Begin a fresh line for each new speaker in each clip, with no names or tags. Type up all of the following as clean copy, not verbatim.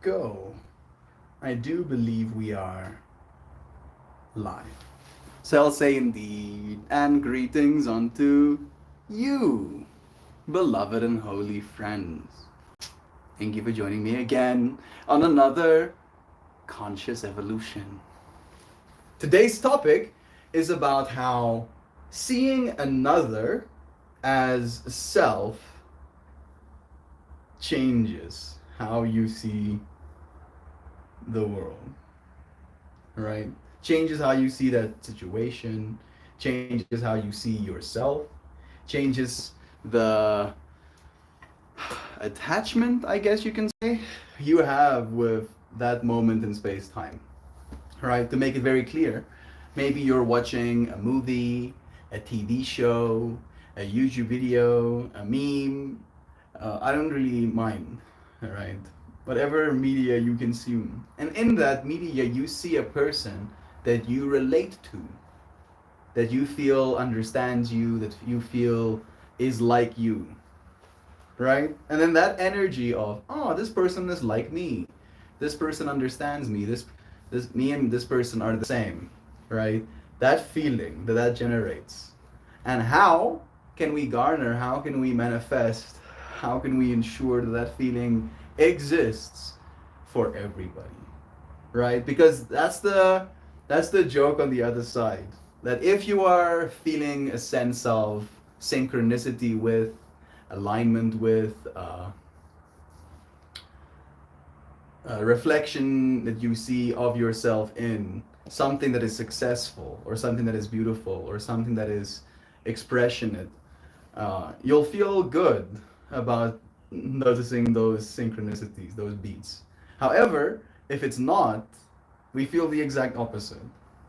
go. I do believe we are live. So I'll say indeed, and greetings unto you, beloved and holy friends. Thank you for joining me again on another Conscious Evolution. Today's topic is about how seeing another as self changes how you see the world, right? Changes how you see that situation, changes how you see yourself, changes the attachment, I guess you can say, you have with that moment in space time, right? To make it very clear, maybe you're watching a movie, a TV show, a YouTube video, a meme. I don't really mind, right? Whatever media you consume. And in that media, you see a person that you relate to, that you feel understands you, that you feel is like you, right? And then that energy of, oh, this person is like me, this person understands me, this me and this person are the same, right? That feeling that generates, and how can we garner? How can we manifest? How can we ensure that that feeling exists for everybody, right? Because that's the joke on the other side. That if you are feeling a sense of synchronicity with, alignment with, a reflection that you see of yourself in something that is successful or something that is beautiful or something that is expressionate, you'll feel good about noticing those synchronicities, those beats. However, if it's not, we feel the exact opposite,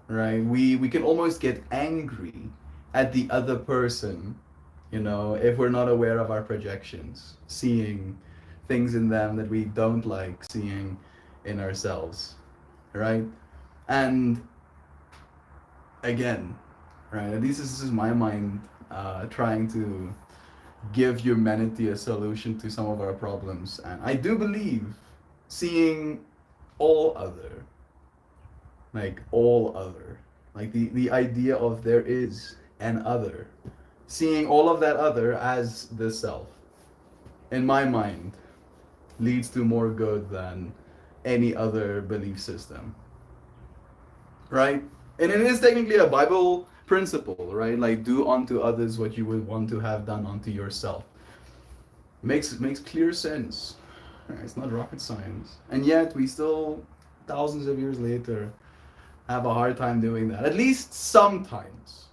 right? We can almost get angry at the other person, if we're not aware of our projections, seeing things in them that we don't like seeing in ourselves, right? And again, right, at least this is my mind trying to give humanity a solution to some of our problems. And I do believe seeing all other, like all other, like the idea of there is an other, seeing all of that other as the self, in my mind, leads to more good than any other belief system, right? And it is technically a Bible principle, right? Like, do unto others what you would want to have done unto yourself. Makes clear sense. Right? It's not rocket science, and yet we still, thousands of years later, have a hard time doing that. At least sometimes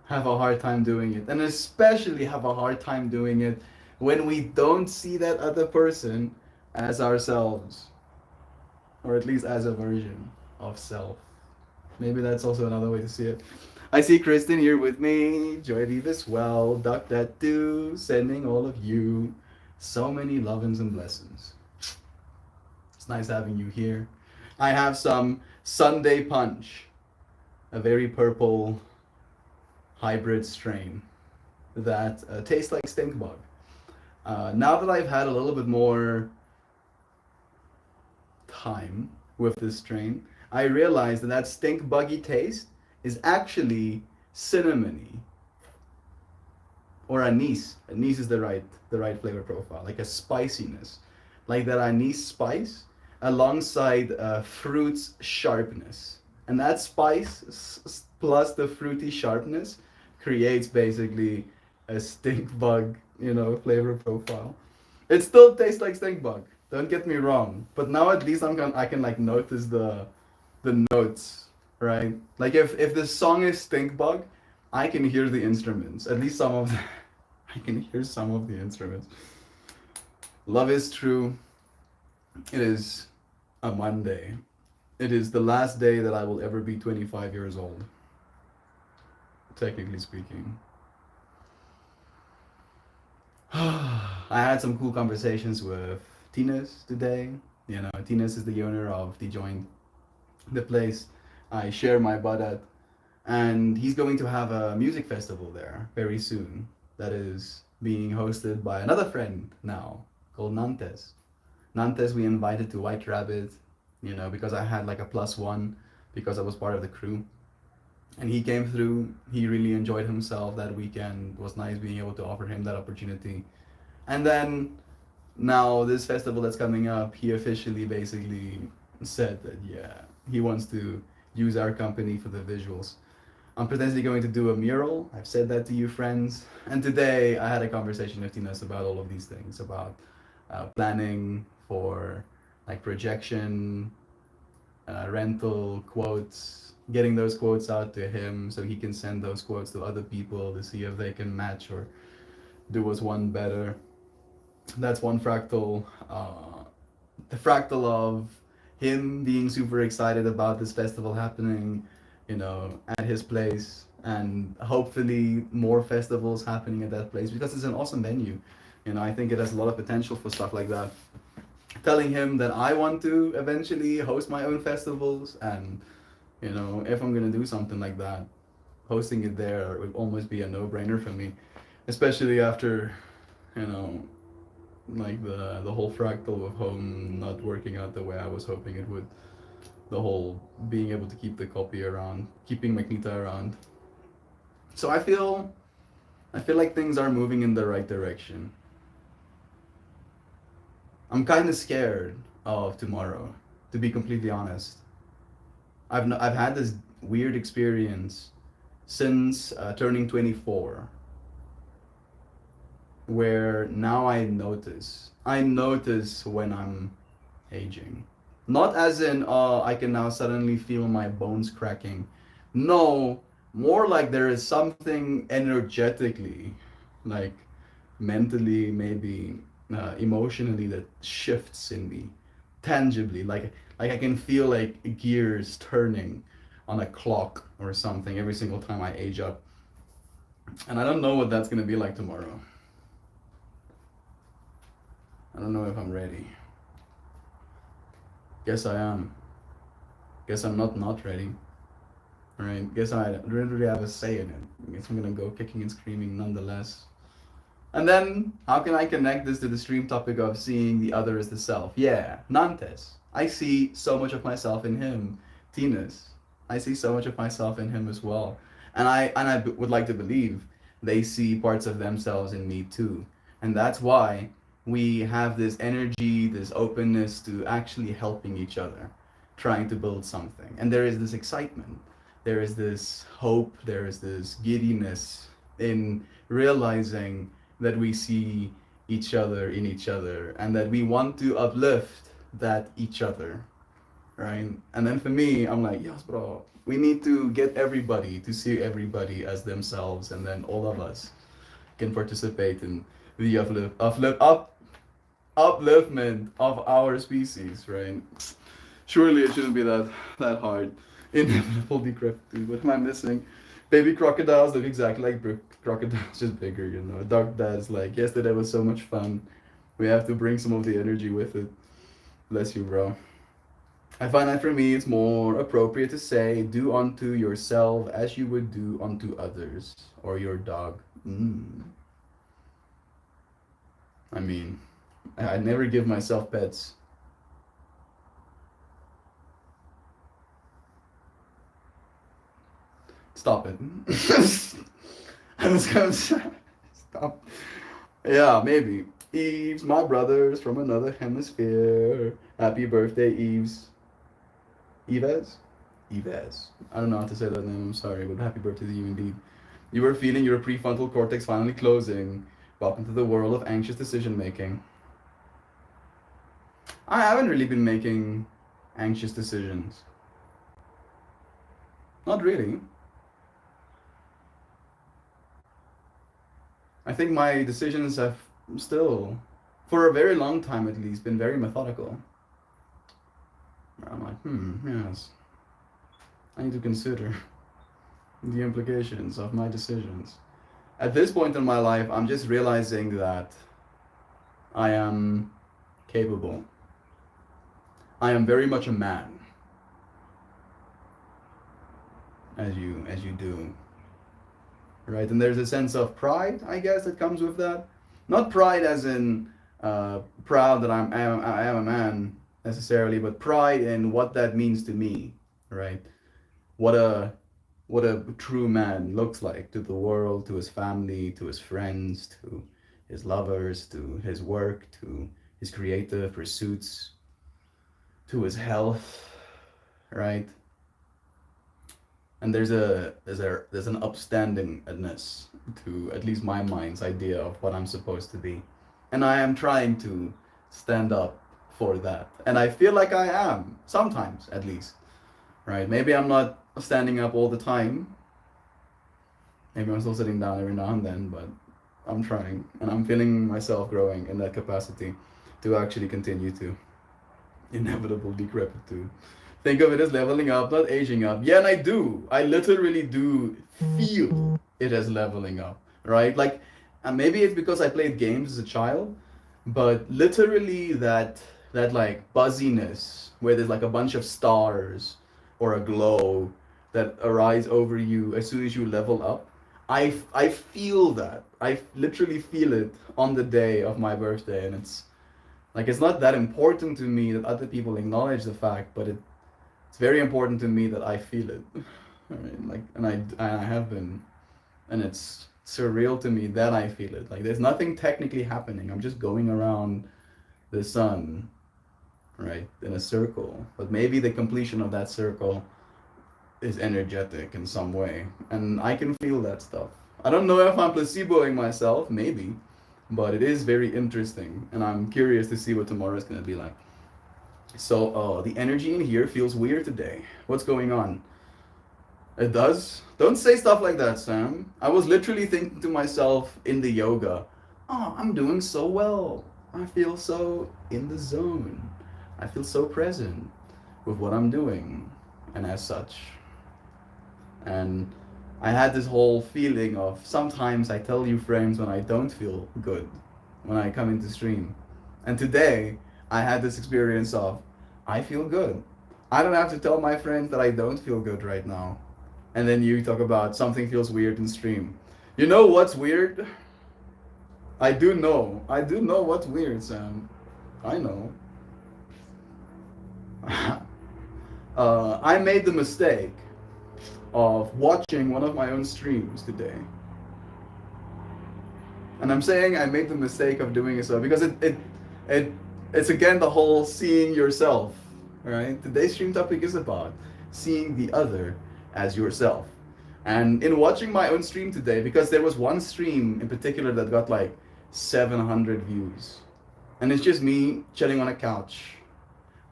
have a hard time doing it, and especially have a hard time doing it when we don't see that other person as ourselves, or at least as a version of self. Maybe that's also another way to see it. I see Kristen here with me, Joy Eve as well, Duck That Do, sending all of you so many lovin's and blessings. It's nice having you here. I have some Sunday Punch, a very purple hybrid strain that tastes like stink bug. Now that I've had a little bit more time with this strain, I realized that that stink buggy taste is actually cinnamony or anise. Anise is the right flavor profile, like a spiciness, like that anise spice alongside fruit's sharpness, and that spice plus the fruity sharpness creates basically a stink bug, flavor profile. It still tastes like stink bug. Don't get me wrong, but now at least I can like notice the notes, right? Like if the song is stink bug, I can hear the instruments. At least some of the, I can hear some of the instruments. Love is true. It is a Monday. It is the last day that I will ever be 25 years old, technically speaking. I had some cool conversations with Tines today. Tines is the owner of The Joint, the place I share my bud at. And he's going to have a music festival there very soon that is being hosted by another friend now called Nantes. Nantes we invited to White Rabbit, you know, because I had like a +1 because I was part of the crew. And he came through. He really enjoyed himself that weekend. It was nice being able to offer him that opportunity. And then now this festival that's coming up, he officially basically said that yeah, he wants to use our company for the visuals. I'm potentially going to do a mural. I've said that to you, friends. And today I had a conversation with Tinas about all of these things, about planning for like projection, rental quotes, getting those quotes out to him so he can send those quotes to other people to see if they can match or do us one better. That's one fractal. The fractal of him being super excited about this festival happening, you know, at his place, and hopefully more festivals happening at that place because it's an awesome venue. You know, I think it has a lot of potential for stuff like that. Telling him that I want to eventually host my own festivals, and you know, if I'm gonna do something like that, hosting it there would almost be a no-brainer for me, especially after, you know, like the whole fractal of home not working out the way I was hoping it would. The whole being able to keep the copy around, keeping Magneta around. So I feel like things are moving in the right direction. I'm kind of scared of tomorrow, to be completely honest. I've had this weird experience since turning 24, where now I notice when I'm aging. Not as in, I can now suddenly feel my bones cracking. No, more like there is something energetically, like mentally, maybe emotionally, that shifts in me, tangibly. Like I can feel like gears turning on a clock or something every single time I age up, and I don't know what that's gonna be like tomorrow. I don't know if I'm ready. Guess I am. Guess I'm not ready. Alright, guess I don't really have a say in it. Guess I'm gonna go kicking and screaming nonetheless. And then, how can I connect this to the stream topic of seeing the other as the self? Yeah, Nantes. I see so much of myself in him. Tinas. I see so much of myself in him as well. And I would like to believe they see parts of themselves in me too. And that's why we have this energy, this openness to actually helping each other, trying to build something. And there is this excitement, there is this hope, there is this giddiness in realizing that we see each other in each other and that we want to uplift that each other, right? And then for me, I'm like, yes, bro, we need to get everybody to see everybody as themselves, and then all of us can participate in the upliftment of our species, right? Surely it shouldn't be that hard. Inevitable decrepitude. What am I missing? Baby crocodiles look exactly like brook crocodiles, just bigger, you know. Dark Dad's like, yesterday was so much fun. We have to bring some of the energy with it. Bless you, bro. I find that for me, it's more appropriate to say, do unto yourself as you would do unto others, or your dog. I mean, I never give myself pets. Stop it. I was gonna say, stop. Yeah, maybe. Eves, my brothers from another hemisphere. Happy birthday, Eves. Eves? Eves. I don't know how to say that name, I'm sorry, but happy birthday to you indeed. You were feeling your prefrontal cortex finally closing. Welcome to the world of anxious decision making. I haven't really been making anxious decisions. Not really. I think my decisions have still, for a very long time at least, been very methodical. I'm like, yes. I need to consider the implications of my decisions. At this point in my life, I'm just realizing that I am capable. I am very much a man, as you do, right? And there's a sense of pride, I guess, that comes with that. Not pride as in proud that I am a man necessarily, but pride in what that means to me, right? What a what a true man looks like to the world, to his family, to his friends, to his lovers, to his work, to his creative pursuits, to his health, right? And there's an upstandingness to at least my mind's idea of what I'm supposed to be, and I am trying to stand up for that, and I feel like I am sometimes, at least, right? Maybe I'm not standing up all the time. Maybe I'm still sitting down every now and then, but I'm trying, and I'm feeling myself growing in that capacity to actually continue to inevitable decrepitude. Think of it as leveling up, not aging up. Yeah, and I do. I literally do feel it as leveling up, right? Like, and maybe it's because I played games as a child, but literally that like buzziness where there's like a bunch of stars or a glow that arise over you as soon as you level up. I feel that. I literally feel it on the day of my birthday, and it's like it's not that important to me that other people acknowledge the fact, but it's very important to me that I feel it. Right? Like, and I have been, and it's surreal to me that I feel it. Like, there's nothing technically happening. I'm just going around the sun, right, in a circle. But maybe the completion of that circle is energetic in some way, and I can feel that stuff. I don't know if I'm placeboing myself, maybe, but it is very interesting, and I'm curious to see what tomorrow is gonna be like. So, the energy in here feels weird today. What's going on? It does? Don't say stuff like that, Sam. I was literally thinking to myself in the yoga, oh, I'm doing so well. I feel so in the zone. I feel so present with what I'm doing, and as such. And I had this whole feeling of sometimes I tell you friends when I don't feel good when I come into stream. And today I had this experience of I feel good. I don't have to tell my friends that I don't feel good right now. And then you talk about something feels weird in stream. You know what's weird? I do know. I do know what's weird, Sam. I know. I made the mistake of watching one of my own streams today. And I'm saying I made the mistake of doing so because it it's again the whole seeing yourself, right? Today's stream topic is about seeing the other as yourself. And in watching my own stream today, because there was one stream in particular that got like 700 views, and it's just me chilling on a couch,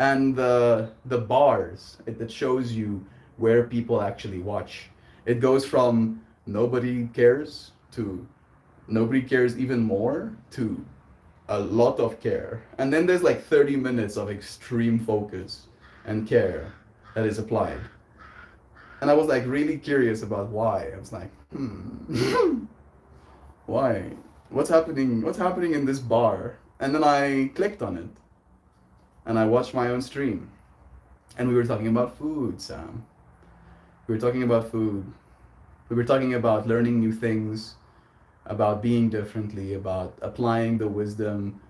and the bars that shows you where people actually watch. It goes from nobody cares to nobody cares even more to a lot of care. And then there's like 30 minutes of extreme focus and care that is applied. And I was like really curious about why. I was like, why? What's happening? What's happening in this bar? And then I clicked on it and I watched my own stream. And we were talking about food, Sam. We were talking about food. We were talking about learning new things, about being differently, about applying the wisdom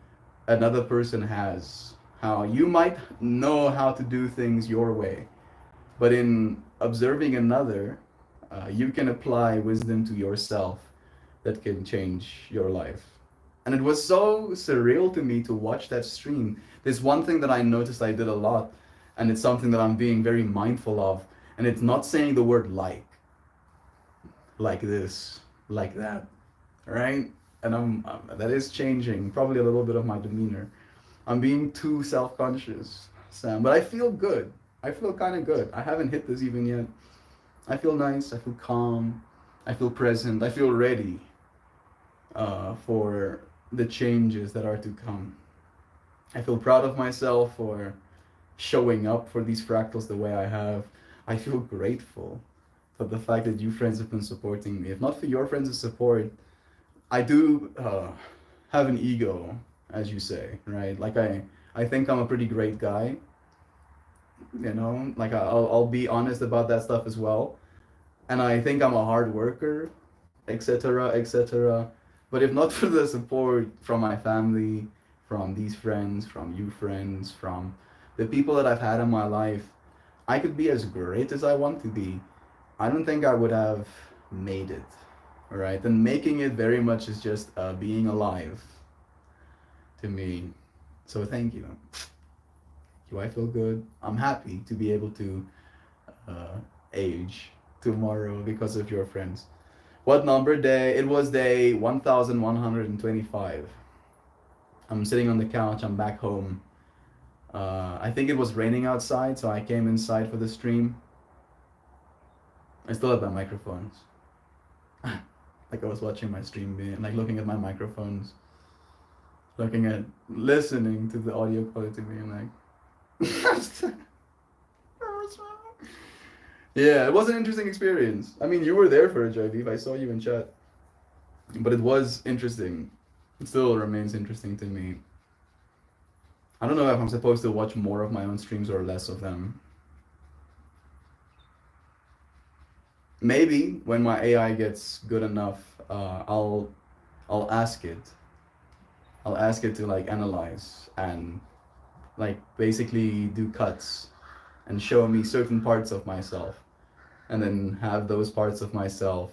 another person has. How you might know how to do things your way, but in observing another, you can apply wisdom to yourself that can change your life. And it was so surreal to me to watch that stream. There's one thing that I noticed I did a lot, and it's something that I'm being very mindful of, and it's not saying the word like this, like that, right? And that is changing probably a little bit of my demeanor. I'm being too self-conscious, Sam, but I feel good. I feel kind of good. I haven't hit this even yet. I feel nice. I feel calm. I feel present. I feel ready for the changes that are to come. I feel proud of myself for showing up for these fractals the way I have. I feel grateful for the fact that you friends have been supporting me. If not for your friends' support, I do have an ego, as you say, right? Like I think I'm a pretty great guy, you know. Like I'll be honest about that stuff as well, and I think I'm a hard worker, etc., etc. But if not for the support from my family, from these friends, from you friends, from the people that I've had in my life, I could be as great as I want to be. I don't think I would have made it. All right, and making it very much is just being alive to me. So thank you. Do I feel good? I'm happy to be able to uh, age tomorrow because of your friends. What number day? It was day 1125. I'm sitting on the couch. I'm back home. I think it was raining outside, so I came inside for the stream. I still have my microphones. Like I was watching my stream, like looking at my microphones, listening to the audio quality being like. Yeah, it was an interesting experience. I mean, you were there for it, Joviv. I saw you in chat. But it was interesting. It still remains interesting to me. I don't know if I'm supposed to watch more of my own streams or less of them. Maybe when my AI gets good enough, I'll ask it. I'll ask it to like analyze and like basically do cuts and show me certain parts of myself, and then have those parts of myself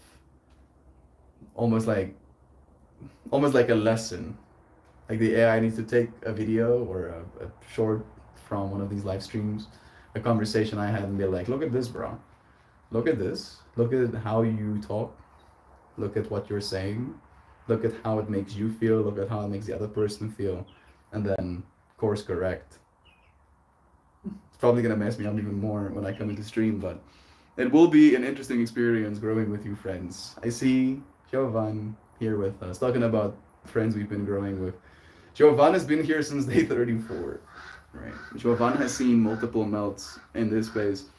almost like a lesson. Like the AI needs to take a video or a short from one of these live streams, a conversation I had, and be like, look at this, bro. Look at this. Look at how you talk. Look at what you're saying. Look at how it makes you feel. Look at how it makes the other person feel. And then course correct. It's probably gonna mess me up even more when I come into stream, but it will be an interesting experience growing with you friends. I see Jovan here with us, talking about friends we've been growing with. Jovan has been here since day 34, right? Jovan has seen multiple melts in this space.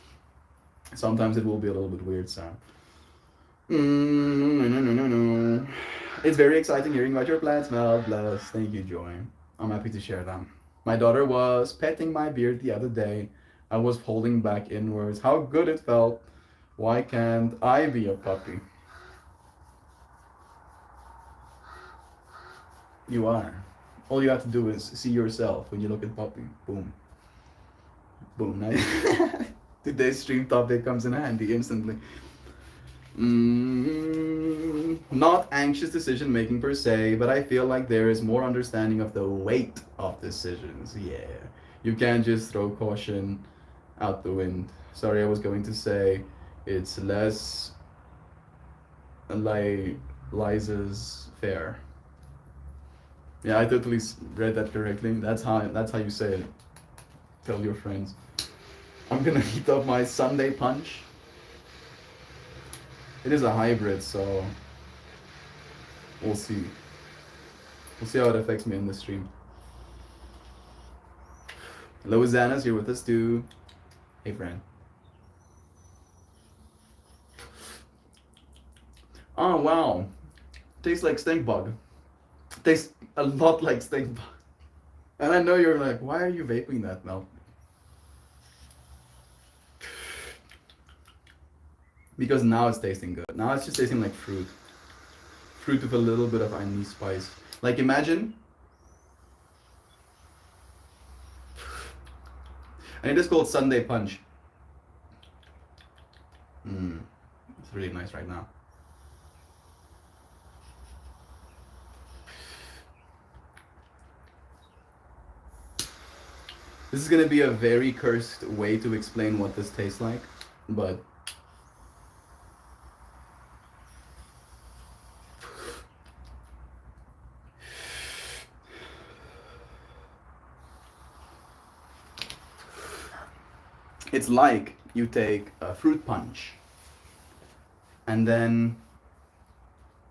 Sometimes it will be a little bit weird, so. No. It's very exciting hearing about your plants, Mel. Bless. Thank you, Joy. I'm happy to share them. My daughter was petting my beard the other day. I was holding back inwards. How good it felt. Why can't I be a puppy? You are. All you have to do is see yourself when you look at puppy. Boom. Boom. Nice. Today's stream topic comes in handy instantly. Not anxious decision making per se, but I feel like there is more understanding of the weight of decisions. Yeah. You can't just throw caution out the wind. Sorry, I was going to say it's less like Liza's fair. Yeah, I totally read that correctly. That's how you say it. Tell your friends. I'm gonna heat up my Sunday punch. It is a hybrid, so we'll see. We'll see how it affects me in the stream. Hello, Xana's here with us too. Hey, friend. Oh, wow. Tastes like stink bug. Tastes a lot like stink bug. And I know you're like, why are you vaping that, Mel? Because now it's tasting good. Now it's just tasting like fruit. Fruit with a little bit of anise spice. Like imagine. And it is called Sunday Punch. It's really nice right now. This is gonna be a very cursed way to explain what this tastes like, but it's like you take a fruit punch and then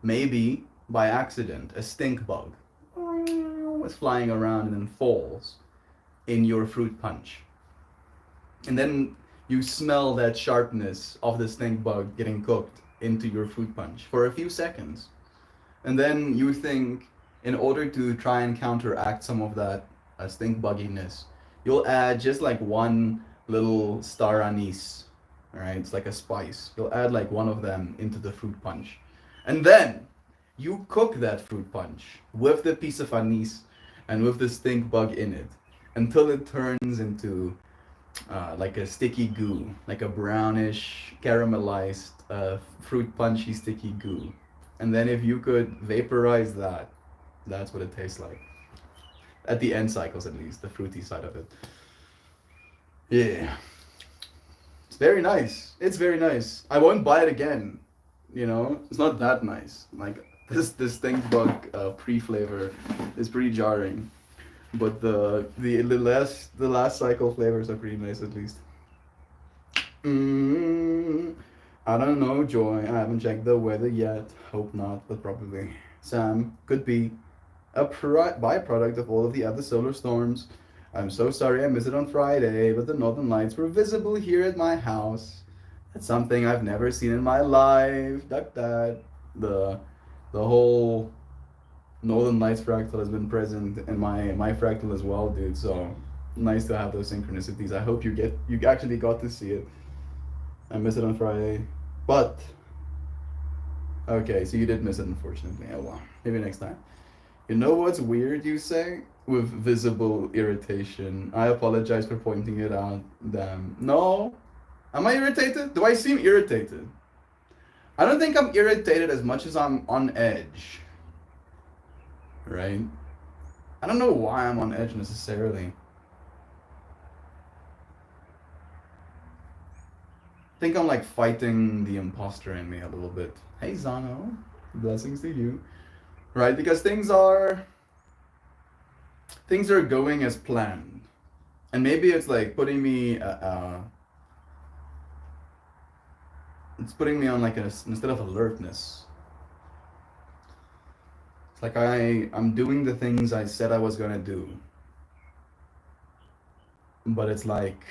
maybe by accident a stink bug was flying around and then falls in your fruit punch. And then you smell that sharpness of the stink bug getting cooked into your fruit punch for a few seconds. And then you think, in order to try and counteract some of that stink bugginess, you'll add just like one little star anise. All right, it's like a spice. You'll add like one of them into the fruit punch. And then you cook that fruit punch with the piece of anise and with the stink bug in it, until it turns into like a sticky goo, like a brownish caramelized fruit punchy sticky goo. And then if you could vaporize that, that's what it tastes like. At the end cycles, at least, the fruity side of it. Yeah. It's very nice. It's very nice. I won't buy it again. You know, it's not that nice. Like this stink bug pre-flavor is pretty jarring, but the last cycle flavors are pretty nice at least. Mm, I don't know, Joy. I haven't checked the weather yet. Hope not, but probably. Sam, could be a byproduct of all of the other solar storms. I'm so sorry I missed it on Friday, but the northern lights were visible here at my house. That's something I've never seen in my life. Duck that. The the whole northern lights fractal has been present in my fractal as well, dude. So nice to have those synchronicities. I hope you actually got to see it. I missed it on Friday, but okay, so you did miss it unfortunately. Oh well, maybe next time. You know what's weird, you say? With visible irritation. I apologize for pointing it out. Damn. No. Am I irritated? Do I seem irritated? I don't think I'm irritated as much as I'm on edge. Right? I don't know why I'm on edge necessarily. I think I'm like fighting the imposter in me a little bit. Hey Zano, blessings to you. Right? Because things are going as planned. And maybe it's like it's putting me on like instead of alertness. It's like I'm doing the things I said I was gonna do. But it's like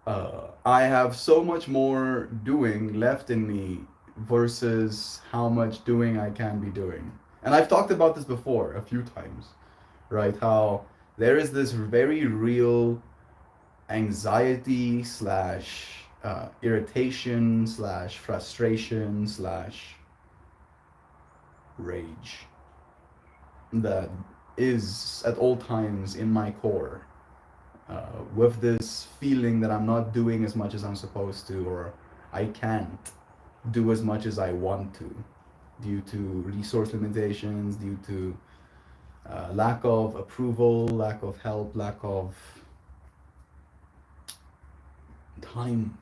I have so much more doing left in me versus how much doing I can be doing. And I've talked about this before a few times, right? How there is this very real anxiety slash irritation slash frustration slash rage that is at all times in my core, with this feeling that I'm not doing as much as I'm supposed to, or I can't do as much as I want to, due to resource limitations, due to lack of approval, lack of help, lack of time,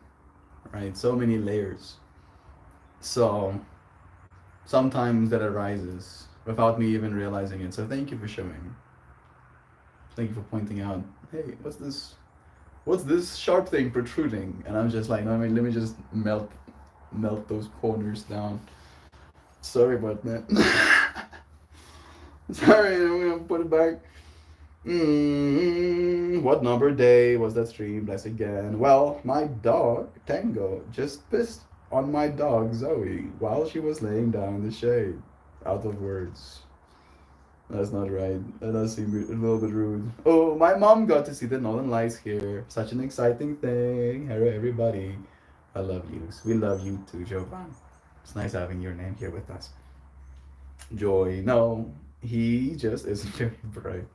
right? So many layers. So sometimes that arises without me even realizing it. So thank you for showing. Thank you for pointing out, hey, what's this sharp thing protruding? And I'm just like, no, I mean, let me just melt those corners down. Sorry about that. Sorry, I'm gonna put it back. What number day was that stream? Bless again. Well, my dog, Tango, just pissed on my dog, Zoe, while she was laying down in the shade. Out of words. That's not right. That does seem a little bit rude. Oh, my mom got to see the Northern Lights here. Such an exciting thing. Hello, everybody. I love you. We love you too, Jovan. It's nice having your name here with us. Joy. No, he just isn't very bright.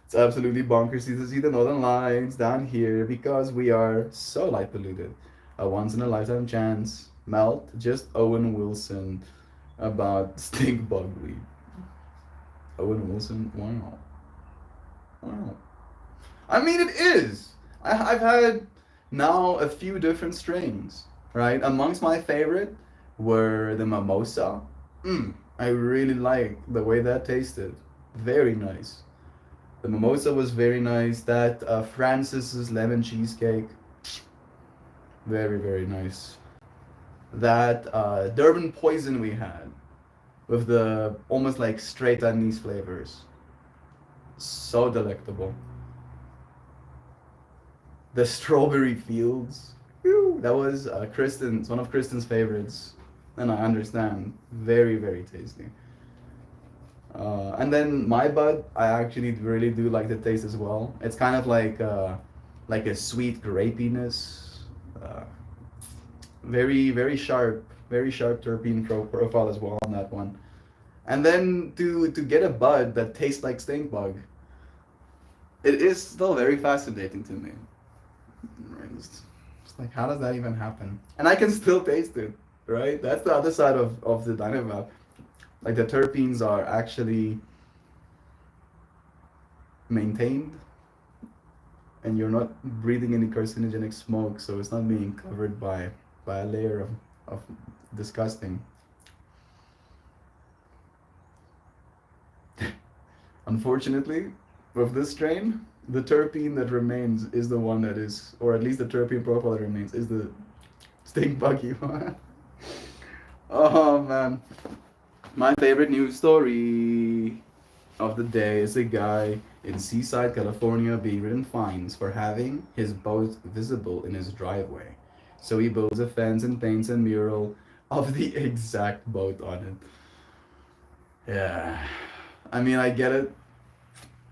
It's absolutely bonkers to see the Northern Lights down here because we are so light polluted. A once in a lifetime chance. Melt, just Owen Wilson about stink bug weed. Owen Wilson, wow. Wow. I mean, it is. I've had now a few different strains, right? Amongst my favorite were the Mimosa. I really like the way that tasted. Very nice. The Mimosa was very nice. That Francis's lemon cheesecake, very, very nice. That Durban Poison we had with the almost like straight anise flavors. So delectable. The Strawberry Fields. Whew, that was one of Kristen's favorites. And I understand. Very, very tasty. And then my bud, I actually really do like the taste as well. It's kind of like a sweet grapiness. Very, very sharp terpene profile as well on that one. And then to get a bud that tastes like stink bug, it is still very fascinating to me. Right? It's like, how does that even happen? And I can still taste it, right? That's the other side of the Dynavap. Like the terpenes are actually maintained, and you're not breathing any carcinogenic smoke, so it's not being covered by a layer of disgusting. Unfortunately, with this strain, the terpene that remains is the one that is, or at least the terpene profile that remains is the stink buggy one. Oh man, my favorite news story of the day is a guy in Seaside, California being written fines for having his boat visible in his driveway. So he builds a fence and paints a mural of the exact boat on it. Yeah. I mean, I get it.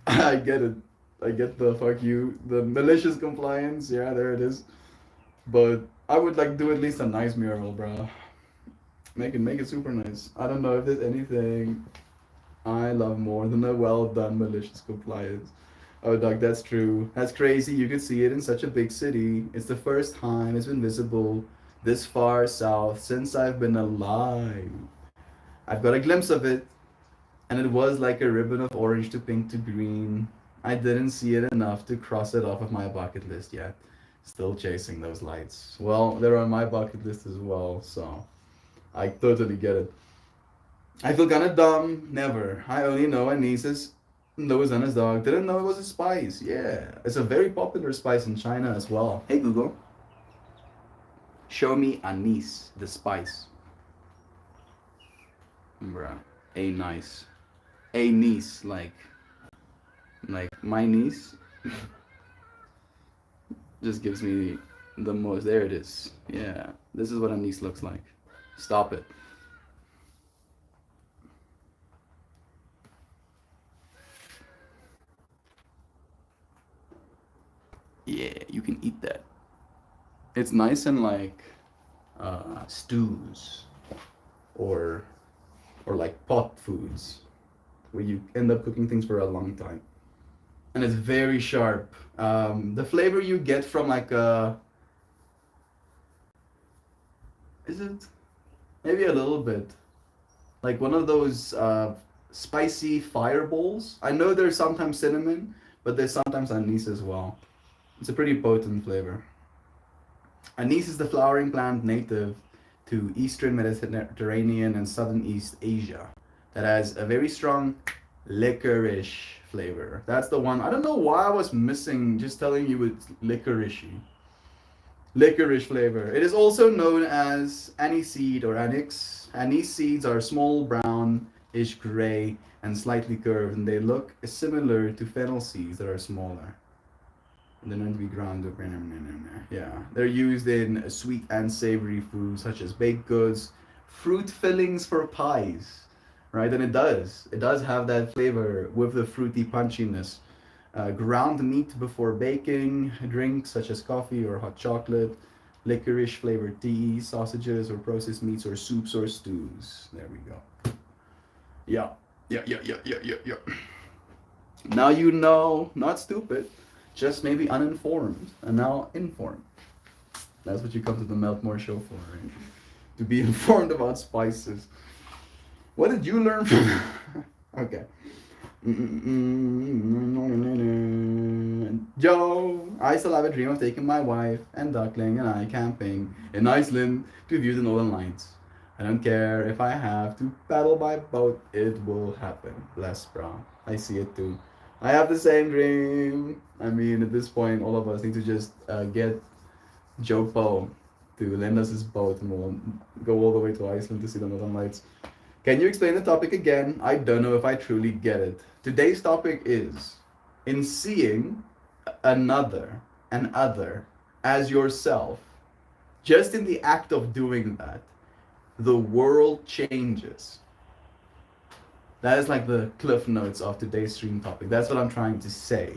I get it. I get the fuck you, the malicious compliance. Yeah, there it is. But I would like do at least a nice mural, bro. Make it super nice. I don't know if there's anything I love more than a well done malicious compliance. Oh, Doug, that's true. That's crazy. You could see it in such a big city. It's the first time it's been visible this far south since I've been alive. I've got a glimpse of it, and it was like a ribbon of orange to pink to green. I didn't see it enough to cross it off of my bucket list yet. Still chasing those lights. Well, they're on my bucket list as well, so I totally get it. I feel kinda dumb. Never. I only know anis's Louisiana's dog. Didn't know it was a spice. Yeah. It's a very popular spice in China as well. Hey Google, show me anise, the spice. Bruh. A nice. A niece, like my niece just gives me the most. There it is. Yeah. This is what anise looks like. Stop it. Yeah, you can eat that. It's nice in like stews or like pot foods where you end up cooking things for a long time. And it's very sharp. The flavor you get from like is it maybe a little bit like one of those spicy fireballs. I know there's sometimes cinnamon, but there's sometimes anise as well. It's a pretty potent flavor. Anise is the flowering plant native to eastern Mediterranean and southern East Asia that has a very strong licorice flavor. That's the one. I don't know why I was missing just telling you it's licoricey. Licorice flavor. It is also known as aniseed or anise. Anise seeds are small, brownish gray, and slightly curved, and they look similar to fennel seeds that are smaller. They're known to be ground up. Yeah, they're used in sweet and savory foods such as baked goods, fruit fillings for pies, right? And it does have that flavor with the fruity punchiness. Ground meat before baking, drinks such as coffee or hot chocolate, licorice flavored tea, sausages or processed meats or soups or stews. There we go. Yeah, yeah. Now you know, not stupid, just maybe uninformed, and now informed. That's what you come to the Meltmore show for, right? To be informed about spices. What did you learn from? Okay. Joe, I still have a dream of taking my wife and Duckling and I camping in Iceland to view the Northern Lights. I don't care if I have to paddle by boat, it will happen. Bless, bro. I see it too. I have the same dream. I mean, at this point, all of us need to just get Joe Poe to lend us his boat and we'll go all the way to Iceland to see the Northern Lights. Can you explain the topic again? I don't know if I truly get it. Today's topic is in seeing an other as yourself. Just in the act of doing that, the world changes. That is like the cliff notes of today's stream topic. That's what I'm trying to say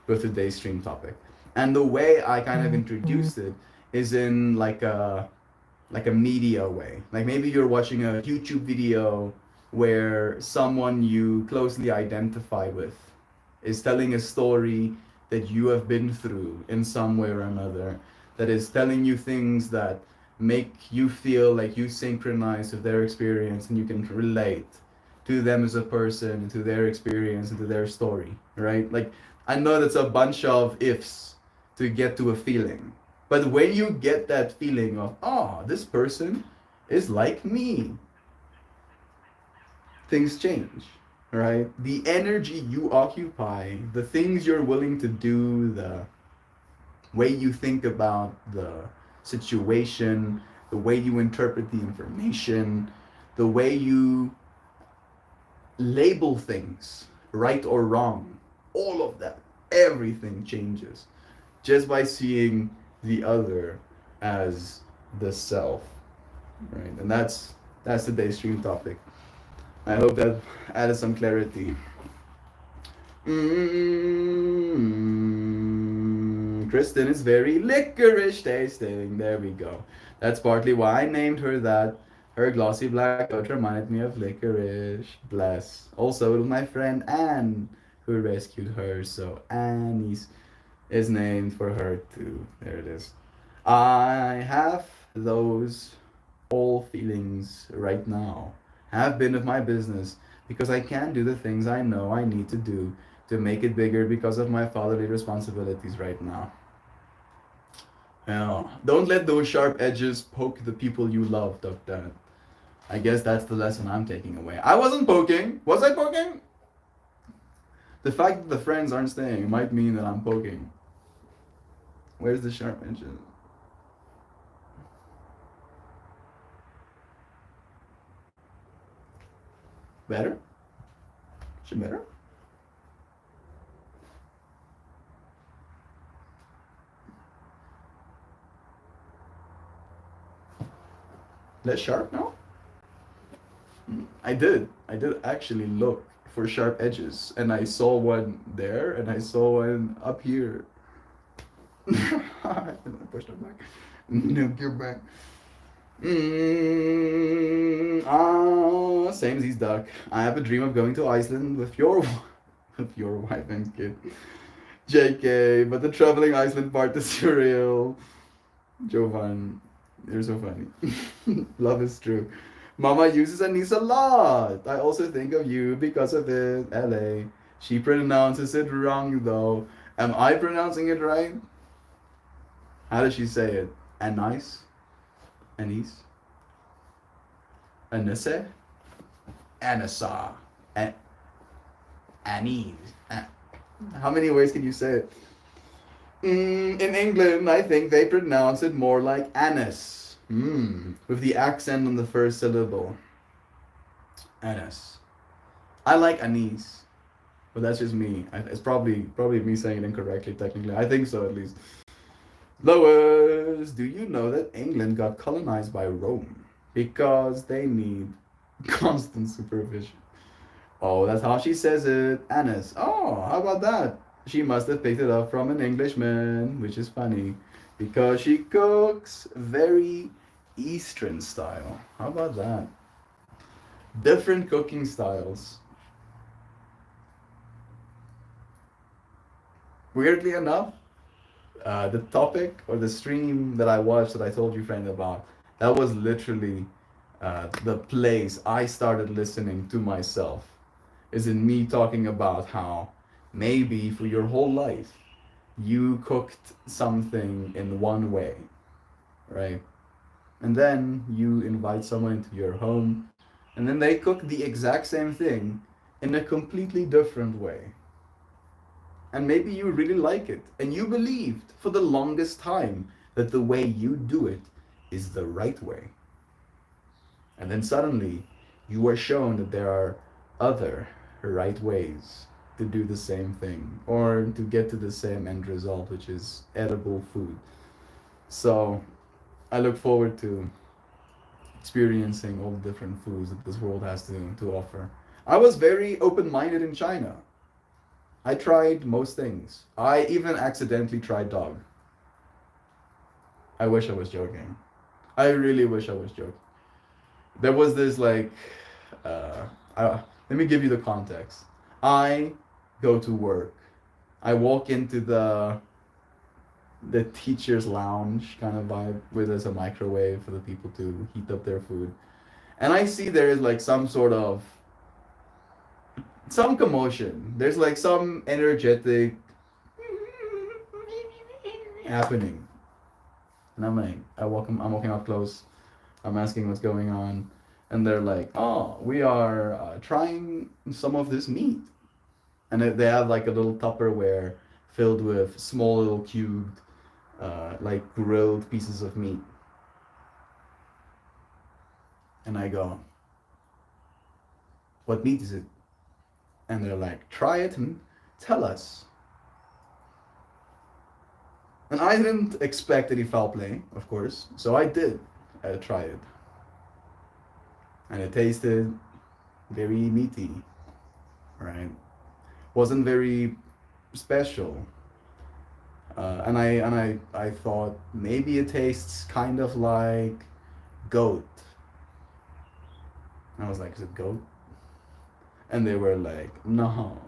with today's stream topic. And the way I kind of introduced it is in like a media way. Like maybe you're watching a YouTube video where someone you closely identify with is telling a story that you have been through in some way or another, that is telling you things that make you feel like you synchronize with their experience and you can relate to them as a person and to their experience and to their story, right? Like, I know that's a bunch of ifs to get to a feeling. But when you get that feeling of, oh, this person is like me, things change, right? The energy you occupy, the things you're willing to do, the way you think about the situation, the way you interpret the information, the way you label things, right or wrong, all of that, everything changes just by seeing the other as the self, right? And that's today's stream topic. I hope that added some clarity. Kristen is very licorice tasting. There we go. That's partly why I named her that. Her glossy black coat reminded me of licorice. Bless. Also, it was my friend Anne who rescued her, so Annie's is named for her too. There it is. I have those all feelings right now. Have been of my business because I can't do the things I know I need to do to make it bigger because of my fatherly responsibilities right now. Don't let those sharp edges poke the people you love, Dr. I guess that's the lesson I'm taking away. I wasn't poking. Was I poking? The fact that the friends aren't staying might mean that I'm poking. Where's the sharp edges? Better? Should better? Less sharp now? I did actually look for sharp edges, and I saw one there, and I saw one up here. I pushed it back. No, get back. Same as duck. I have a dream of going to Iceland with your wife and kid. JK, but the traveling Iceland part is surreal. Jovan, you're so funny. Love is true. Mama uses anise a lot. I also think of you because of it. LA. She pronounces it wrong though. Am I pronouncing it right? How does she say it? Anise? Anise? Anise? Anissa. Anise. How many ways can you say it? In England, I think they pronounce it more like anise. With the accent on the first syllable. Anise. I like anise, but that's just me. It's probably me saying it incorrectly technically. I think so at least. Lois, do you know that England got colonized by Rome because they need constant supervision? Oh, that's how she says it. Anise. Oh, how about that? She must have picked it up from an Englishman, which is funny because she cooks very Eastern style. How about that? Different cooking styles. Weirdly enough, the topic or the stream that I watched that I told you, friend, about, that was literally the place I started listening to myself. Is in me talking about how maybe for your whole life you cooked something in one way, right? And then you invite someone into your home, and then they cook the exact same thing in a completely different way. And maybe you really like it, and you believed for the longest time that the way you do it is the right way. And then suddenly you are shown that there are other right ways to do the same thing or to get to the same end result, which is edible food. So I look forward to experiencing all the different foods that this world has to offer. I was very open minded in China. I tried most things. I even accidentally tried dog. I wish I was joking. I really wish I was joking. There was this like Let me give you the context. I go to work. I walk into the teacher's lounge kind of vibe where there's a microwave for the people to heat up their food. And I see there is like some sort of some commotion. There's like some energetic happening. And I'm like, I'm walking up close. I'm asking what's going on. And they're like, oh, we are trying some of this meat. And they have like a little Tupperware filled with small little cubed, like grilled pieces of meat. And I go, what meat is it? And they're like, try it and tell us. And I didn't expect any foul play, of course, so I did try it. And it tasted very meaty, right? Wasn't very special. And I thought maybe it tastes kind of like goat. And I was like, is it goat? And they were like, no.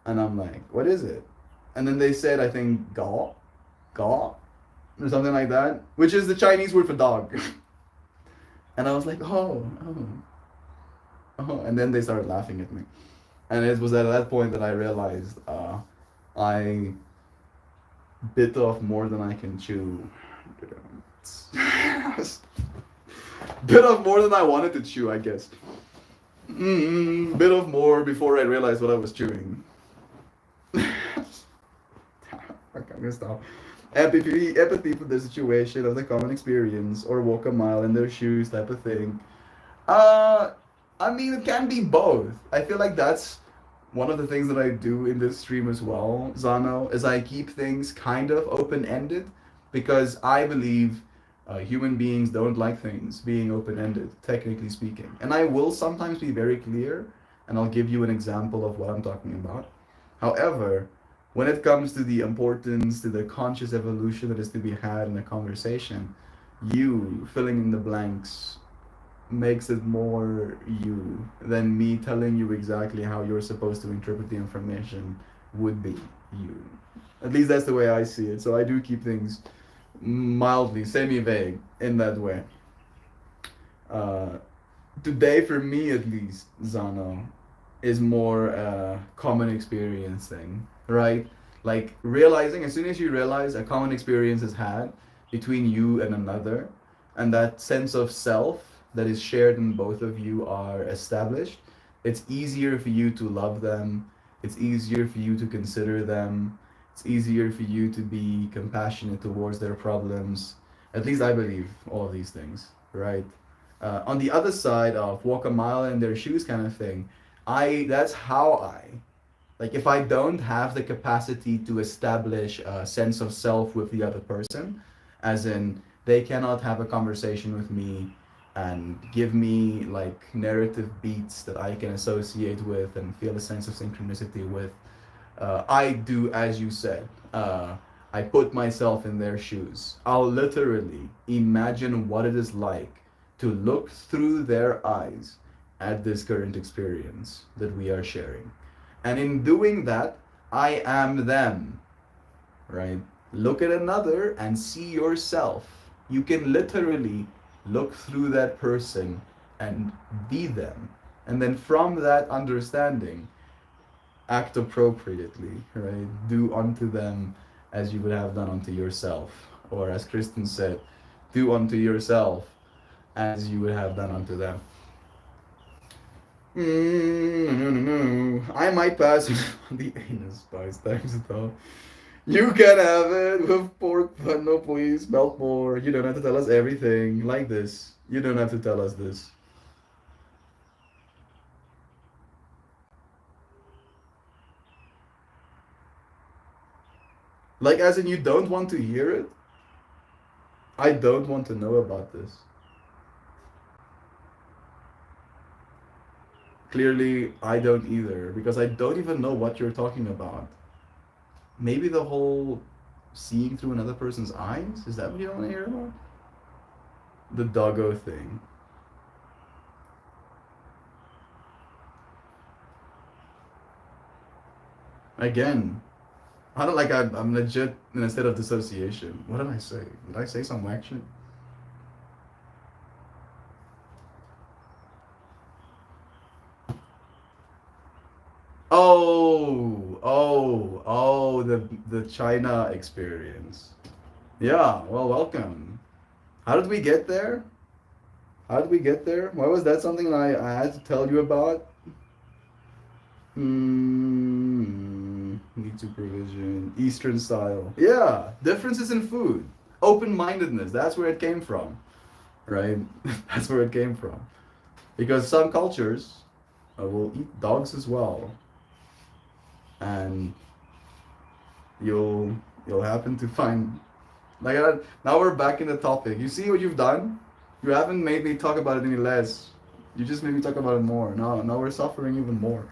And I'm like, what is it? And then they said, I think, gao, gao, or something like that, which is the Chinese word for dog. And I was like, oh, oh, oh. And then they started laughing at me. And it was at that point that I realized I bit off more than I can chew. Bit off more than I wanted to chew, I guess. Bit off more before I realized what I was chewing. I'm gonna stop. Empathy for the situation of the common experience, or walk a mile in their shoes type of thing. Uh, I mean, it can be both. I feel like that's one of the things that I do in this stream as well, Zano, is I keep things kind of open-ended because I believe human beings don't like things being open-ended, technically speaking. And I will sometimes be very clear, and I'll give you an example of what I'm talking about. However, when it comes to the importance, to the conscious evolution that is to be had in a conversation, you filling in the blanks makes it more you than me telling you exactly how you're supposed to interpret the information would be you. At least that's the way I see it. So I do keep things mildly semi-vague in that way. Uh, Today, for me at least, Zano, is more a common experience thing, right? Like realizing, as soon as you realize a common experience is had between you and another, and that sense of self that is shared in both of you are established, it's easier for you to love them, it's easier for you to consider them, it's easier for you to be compassionate towards their problems. At least I believe all of these things, right? On the other side of walk a mile in their shoes kind of thing, that's how I like if I don't have the capacity to establish a sense of self with the other person, as in they cannot have a conversation with me and give me like narrative beats that I can associate with and feel a sense of synchronicity with. I do as you said. I put myself in their shoes. I'll literally imagine what it is like to look through their eyes at this current experience that we are sharing. And in doing that, I am them, right? Look at another and see yourself. You can literally look through that person and be them. And then from that understanding, act appropriately, right? Do unto them as you would have done unto yourself. Or as Kristen said, do unto yourself as you would have done unto them. No. I might pass on the anus spice times though. You can have it with pork, but no, please, melt more. You don't have to tell us everything like this. You don't have to tell us this. Like, as in, you don't want to hear it? I don't want to know about this. Clearly, I don't either, because I don't even know what you're talking about. Maybe the whole seeing through another person's eyes? Is that what you want to hear about? The doggo thing. Again, I don't like I'm legit in a state of dissociation. What did I say? Did I say some action? Oh, the China experience. Yeah, well, welcome. How did we get there? How did we get there? Why was that something I had to tell you about? Need supervision. Eastern style. Yeah, differences in food. Open-mindedness. That's where it came from, right? That's where it came from. Because some cultures will eat dogs as well, and you'll you'll happen to find like now we're back in the topic. You see what you've done? You haven't made me talk about it any less. You just made me talk about it more. Now we're suffering even more.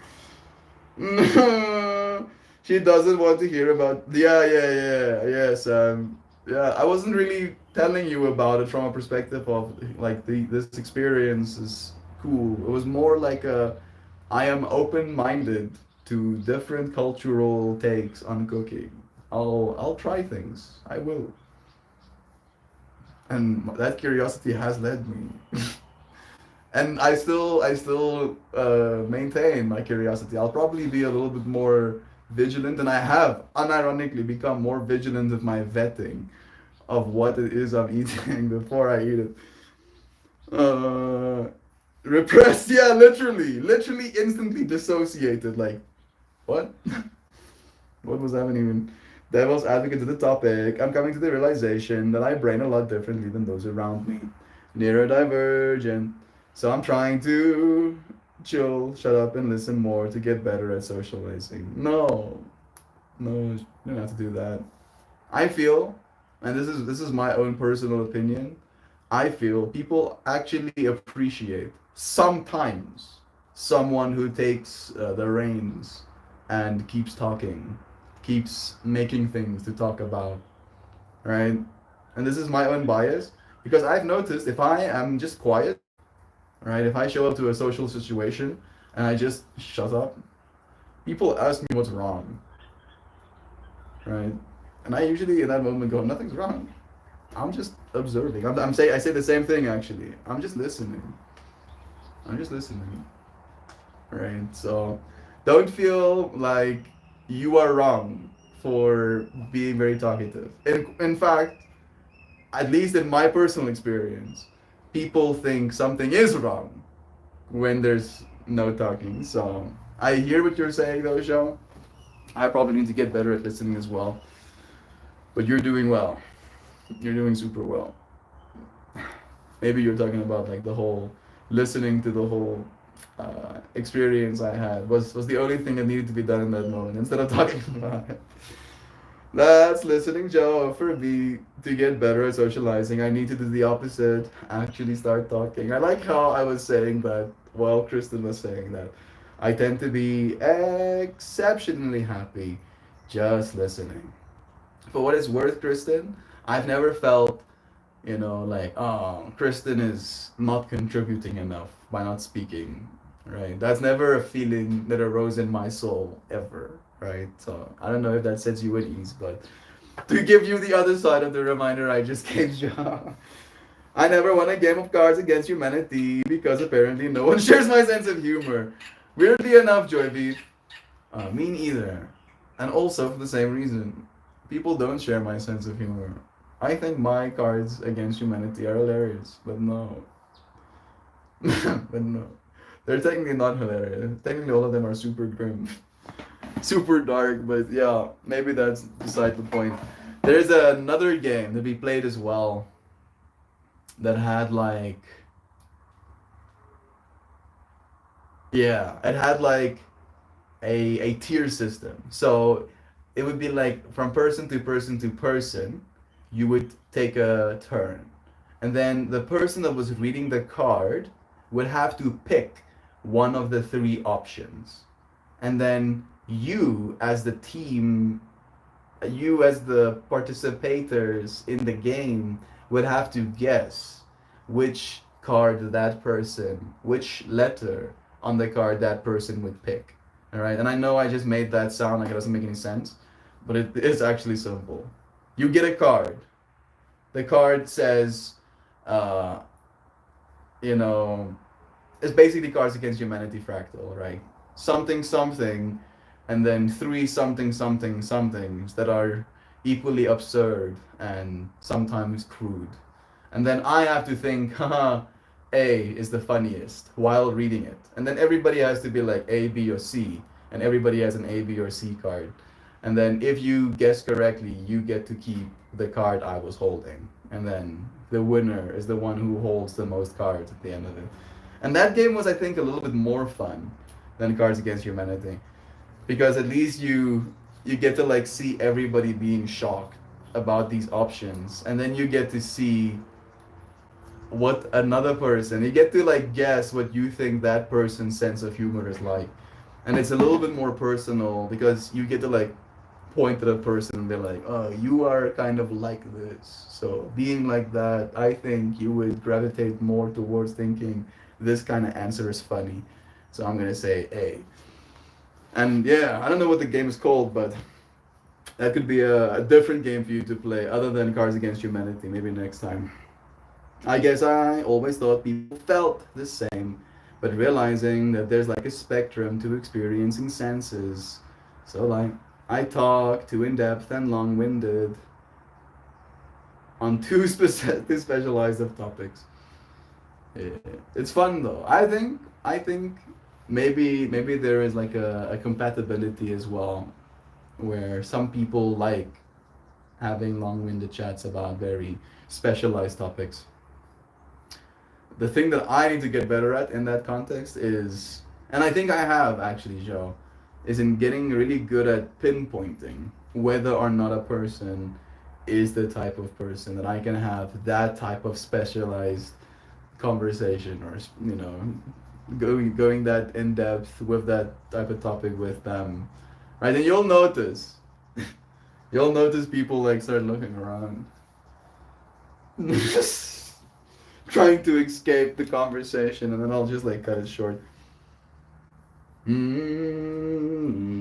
She doesn't want to hear about. Yeah. Yes. Yeah. I wasn't really telling you about it from a perspective of like this experience is cool. It was more like a I am open minded to different cultural takes on cooking. I'll try things. I will. And that curiosity has led me. And I still maintain my curiosity. I'll probably be a little bit more vigilant, and I have unironically become more vigilant with my vetting of what it is I'm eating before I eat it. Uh, Repressed, yeah, literally, instantly dissociated. Like what? What was that even? Devil's advocate to the topic. I'm coming to the realization that I brain a lot differently than those around me. Neurodivergent. So I'm trying to chill, shut up, and listen more to get better at socializing. No, you don't have to do that. I feel, and this is my own personal opinion. I feel people actually appreciate sometimes someone who takes the reins and keeps talking, keeps making things to talk about, right? And this is my own bias because I've noticed if I am just quiet, right? If I show up to a social situation and I just shut up, people ask me what's wrong, right? And I usually in that moment go, nothing's wrong. I'm just observing. I say the same thing actually. I'm just listening. I'm just listening, right? So don't feel like you are wrong for being very talkative. In fact, at least in my personal experience, people think something is wrong when there's no talking. So I hear what you're saying though, Joe. I probably need to get better at listening as well. But you're doing well. You're doing super well. Maybe you're talking about like the whole listening to the whole experience I had was the only thing that needed to be done in that moment instead of talking about it. That's listening, Joe. For me to get better at socializing, I need to do the opposite. Actually, start talking. I like how I was saying that while Kristen was saying that. I tend to be exceptionally happy just listening. For what it's worth, Kristen, I've never felt, like, oh, Kristen is not contributing enough by not speaking, right? That's never a feeling that arose in my soul, ever, right? So I don't know if that sets you at ease, but to give you the other side of the reminder I just gave you, I never won a game of Cards Against Humanity because apparently no one shares my sense of humor. Weirdly enough, Joy Beef, me neither. And also for the same reason, people don't share my sense of humor. I think my Cards Against Humanity are hilarious, but no. But no. They're technically not hilarious. Technically, all of them are super grim, super dark, but yeah, maybe that's beside the point. There's another game that we played as well that had like, yeah, it had like a tier system. So it would be like from person to person to person, you would take a turn. And then the person that was reading the card would have to pick one of the three options. And then you as the participators in the game would have to guess which letter on the card that person would pick. All right, and I know I just made that sound like it doesn't make any sense, but it is actually simple. You get a card. The card says, uh, you know, it's basically Cards Against Humanity fractal, right? Something something, and then three something something somethings that are equally absurd and sometimes crude. And then I have to think, haha, A is the funniest while reading it. And then everybody has to be like A, B, or C. And everybody has an A, B, or C card. And then if you guess correctly, you get to keep the card I was holding. And then the winner is the one who holds the most cards at the end of it. And that game was, I think, a little bit more fun than Cards Against Humanity. Because at least you get to like see everybody being shocked about these options. And then you get to see what another person, you get to like guess what you think that person's sense of humor is like. And it's a little bit more personal because you get to like point to the person and be like, oh, you are kind of like this. So being like that, I think you would gravitate more towards thinking this kind of answer is funny. So I'm gonna say A. And yeah, I don't know what the game is called, but that could be a different game for you to play other than Cards Against Humanity, maybe next time. I guess I always thought people felt the same, but realizing that there's like a spectrum to experiencing senses. So like I talk too in depth and long winded on too specialized of topics. Yeah. It's fun though. I think maybe there is like a compatibility as well, where some people like having long winded chats about very specialized topics. The thing that I need to get better at in that context is, and I think I have actually, Joe, is in getting really good at pinpointing whether or not a person is the type of person that I can have that type of specialized conversation, or going that in depth with that type of topic with them, right? And you'll notice people like start looking around trying to escape the conversation, and then I'll just like cut it short. Mm-hmm.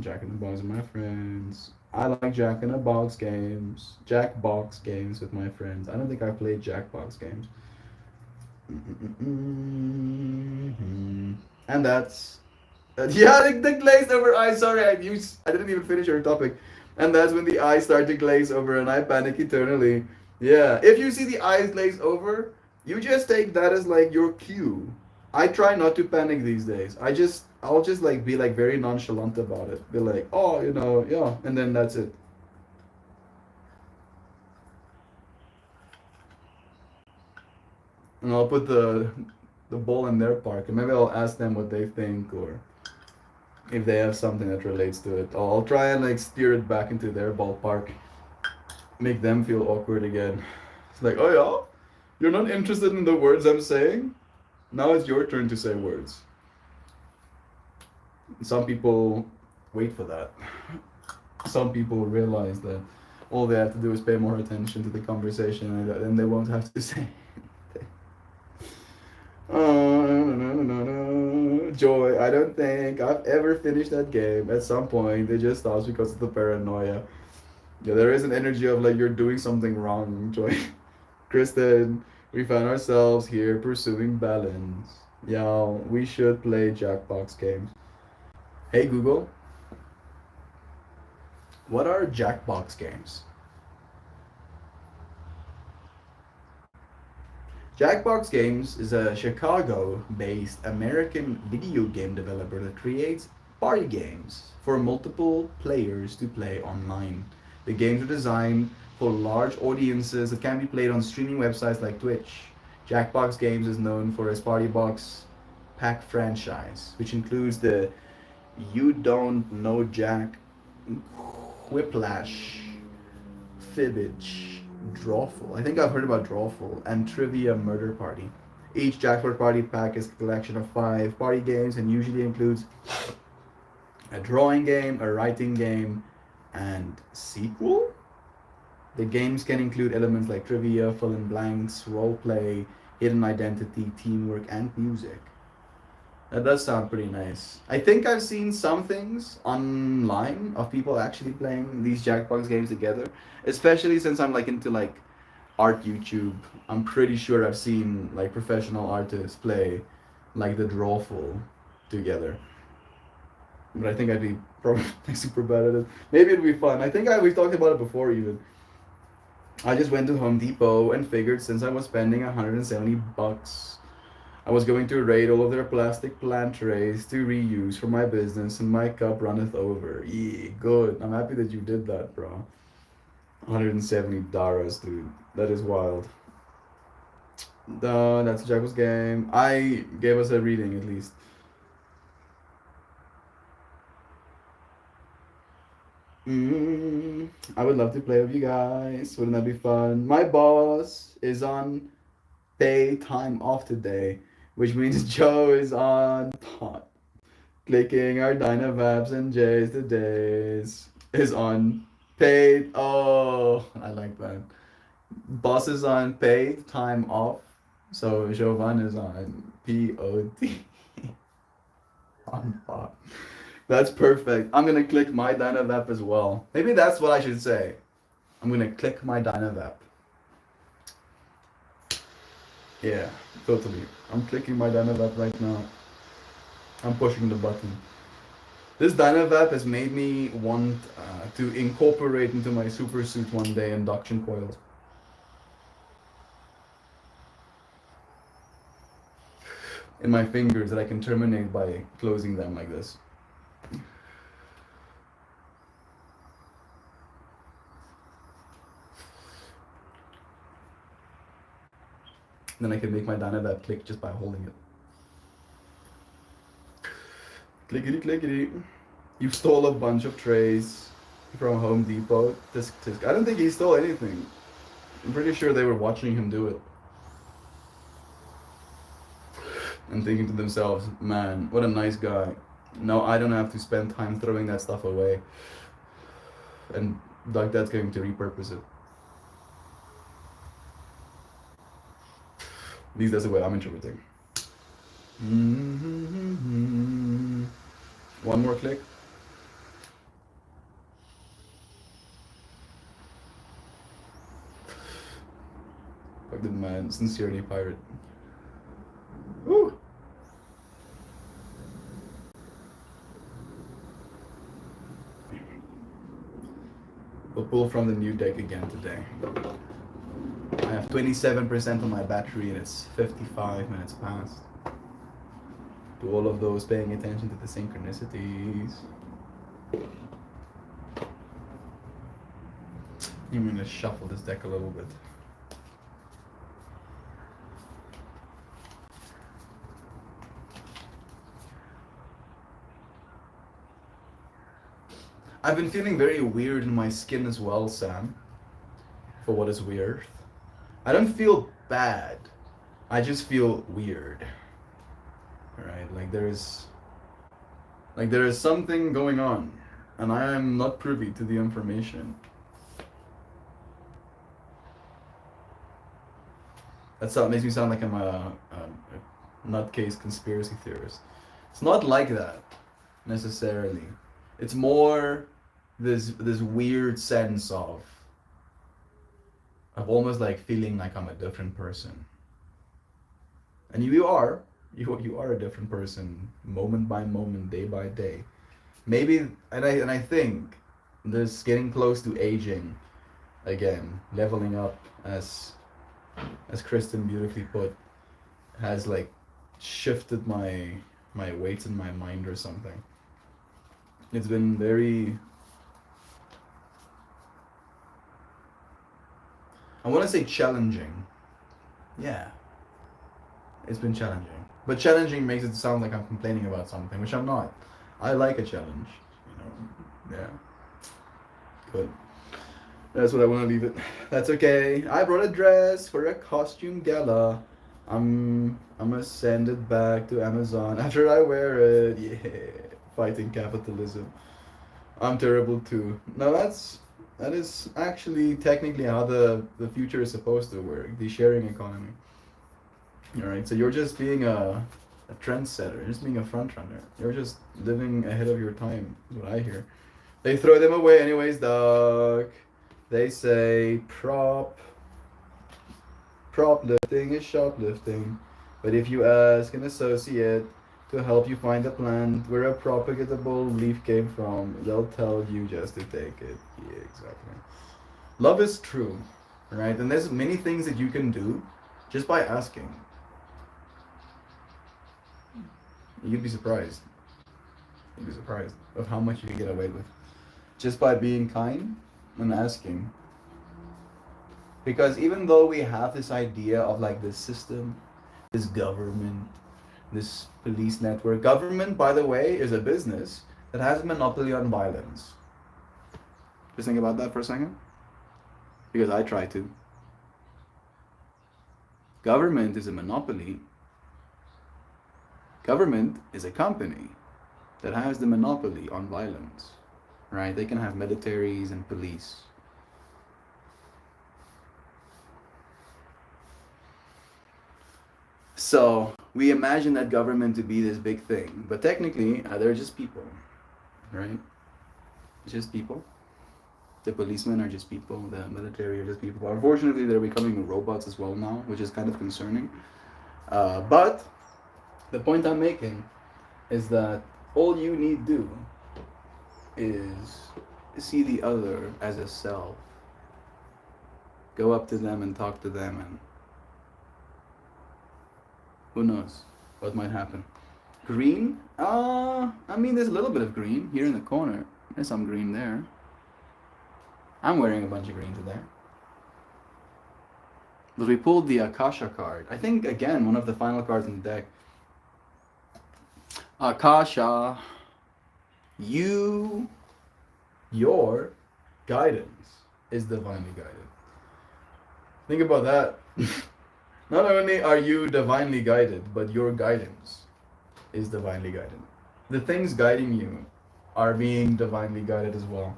Jack in the Box with my friends. I like Jack in the Box games. Jackbox games with my friends. I don't think I've played Jackbox games. Mm-hmm. And that's yeah, the glazed over eyes. Sorry, I didn't even finish your topic. And that's when the eyes start to glaze over, and I panic eternally. Yeah, if you see the eyes glaze over, you just take that as like your cue. I try not to panic these days. I'll just like be like very nonchalant about it. Be like, oh, yeah, and then that's it. And I'll put the ball in their park, and maybe I'll ask them what they think, or if they have something that relates to it. I'll try and like steer it back into their ballpark, make them feel awkward again. It's like, oh yeah, you're not interested in the words I'm saying? Now it's your turn to say words. Some people wait for that. Some people realize that all they have to do is pay more attention to the conversation, and they won't have to say. Oh, no. Joy, I don't think I've ever finished that game. At some point, it just stops because of the paranoia. Yeah, there is an energy of like you're doing something wrong, Joy. Kristen, we found ourselves here pursuing balance. Yeah, we should play Jackbox games. Hey Google, what are Jackbox games? Jackbox Games is a Chicago-based American video game developer that creates party games for multiple players to play online. The games are designed for large audiences that can be played on streaming websites like Twitch. Jackbox Games is known for its Party Box Pack franchise, which includes the You Don't Know Jack, Whiplash, Fibbage, Drawful. I think I've heard about Drawful, and Trivia Murder Party. Each Jackpot Party pack is a collection of 5 party games and usually includes a drawing game, a writing game, and sequel. The games can include elements like trivia, fill-in blanks, role play, hidden identity, teamwork, and music. That does sound pretty nice. I think I've seen some things online of people actually playing these Jackbox games together, especially since I'm like into like art YouTube. I'm pretty sure I've seen like professional artists play like the Drawful together. But I think I'd be probably super bad at it. Maybe it'd be fun. I think we've talked about it before even. I just went to Home Depot and figured since I was spending 170 bucks, I was going to raid all of their plastic plant trays to reuse for my business, and my cup runneth over. Yeah, good. I'm happy that you did that, bro. 170 dollars, dude. That is wild. That's Jacko's game. I gave us a reading at least. I would love to play with you guys. Wouldn't that be fun? My boss is on pay time off today, which means Joe is on pot. Clicking our Dynavabs and Jays todays is on paid. Oh, I like that. Boss is on paid time off, so Jovan is on POT on pot. That's perfect. I'm gonna click my Dynavap as well. Maybe that's what I should say. I'm gonna click my Dynavap. Yeah, totally. I'm clicking my Dynavap right now. I'm pushing the button. This Dynavap has made me want to incorporate into my super suit one day induction coils. In my fingers that I can terminate by closing them like this. Then I can make my Dynavap click just by holding it. Clickety clickety. You stole a bunch of trays from Home Depot. Tisk tisk. I don't think he stole anything. I'm pretty sure they were watching him do it. And thinking to themselves, man, what a nice guy. No, I don't have to spend time throwing that stuff away. And like that's going to repurpose it. At least that's the way I'm interpreting. One more click. Fuck the man, sincerely pirate. Woo! We'll pull from the new deck again today. I have 27% on my battery and it's 55 minutes past. To all of those paying attention to the synchronicities. I'm gonna shuffle this deck a little bit. I've been feeling very weird in my skin as well, Sam. For what is weird. I don't feel bad. I just feel weird. Alright, like there is something going on, and I am not privy to the information. That makes me sound like I'm a nutcase conspiracy theorist. It's not like that, necessarily. It's more this weird sense of almost like feeling like I'm a different person. And you are. You are a different person, moment by moment, day by day. Maybe, and I think this getting close to aging, again, leveling up, as Kristen beautifully put, has like shifted my weights in my mind or something. It's been very, I want to say challenging. Yeah, it's been challenging. But challenging makes it sound like I'm complaining about something, which I'm not. I like a challenge, you know. Yeah. Good. That's what I want to leave it. That's okay. I brought a dress for a costume gala. I'm gonna send it back to Amazon after I wear it. Yeah. Fighting capitalism. I'm terrible too. No, that is actually technically how the future is supposed to work. The sharing economy. All right. So you're just being a a trendsetter, you're just being a front runner. You're just living ahead of your time, is what I hear. They throw them away anyways, dog. They say prop lifting is shoplifting. But if you ask an associate to help you find a plant where a propagatable leaf came from, they'll tell you just to take it. Yeah, exactly. Love is true, right? And there's many things that you can do just by asking. You'd be surprised. You'd be surprised of how much you can get away with just by being kind and asking. Because even though we have this idea of like this system, this government, this police network, government, by the way, is a business that has a monopoly on violence. Just think about that for a second. Because I try to. Government is a monopoly. Government is a company that has the monopoly on violence, right? They can have militaries and police. So we imagine that government to be this big thing, but technically they're just people, right? It's just people. The policemen are just people, the military are just people. Unfortunately, they're becoming robots as well now, which is kind of concerning. But the point I'm making is that all you need do is see the other as a self. Go up to them and talk to them, and who knows what might happen. Green? I mean, there's a little bit of green here in the corner. There's some green there. I'm wearing a bunch of green today. But we pulled the Akasha card. I think, again, one of the final cards in the deck. Akasha, your guidance is divinely guided. Think about that. Not only are you divinely guided, but your guidance is divinely guided. The things guiding you are being divinely guided as well.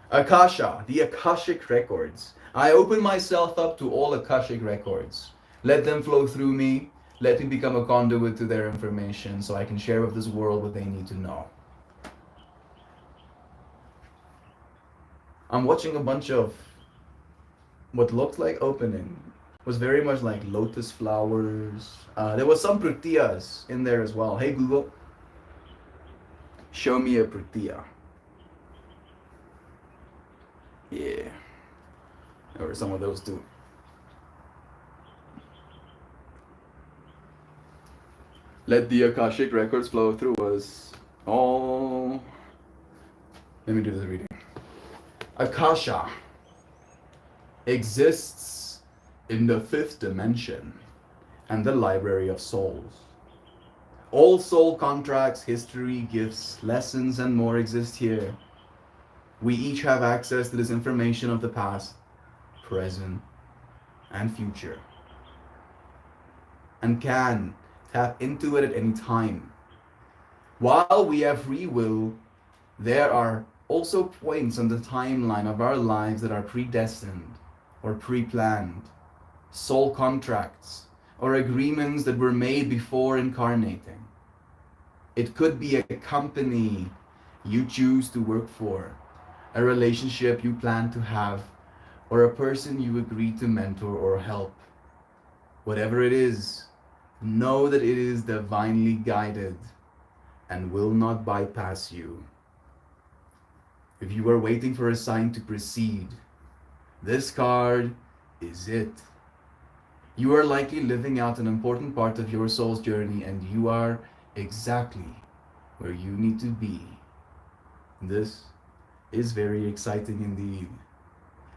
Akasha, the Akashic records. I open myself up to all Akashic records. Let them flow through me. Let me become a conduit to their information so I can share with this world what they need to know. I'm watching a bunch of what looked like opening. Was very much like lotus flowers. There was some prutiyas in there as well. Hey Google, show me a prutiya. Yeah, there were some of those too. Let the Akashic records flow through us. Oh, let me do this reading. Akasha exists in the fifth dimension and the library of souls. All soul contracts, history, gifts, lessons, and more exist here. We each have access to this information of the past, present, and future, and can tap into it at any time. While we have free will, there are also points on the timeline of our lives that are predestined or pre-planned, soul contracts or agreements that were made before incarnating. It could be a company you choose to work for, a relationship you plan to have, or a person you agree to mentor or help. Whatever it is, know that it is divinely guided and will not bypass you. If you are waiting for a sign to proceed, this card is it. You are likely living out an important part of your soul's journey, and you are exactly where you need to be. This is very exciting indeed.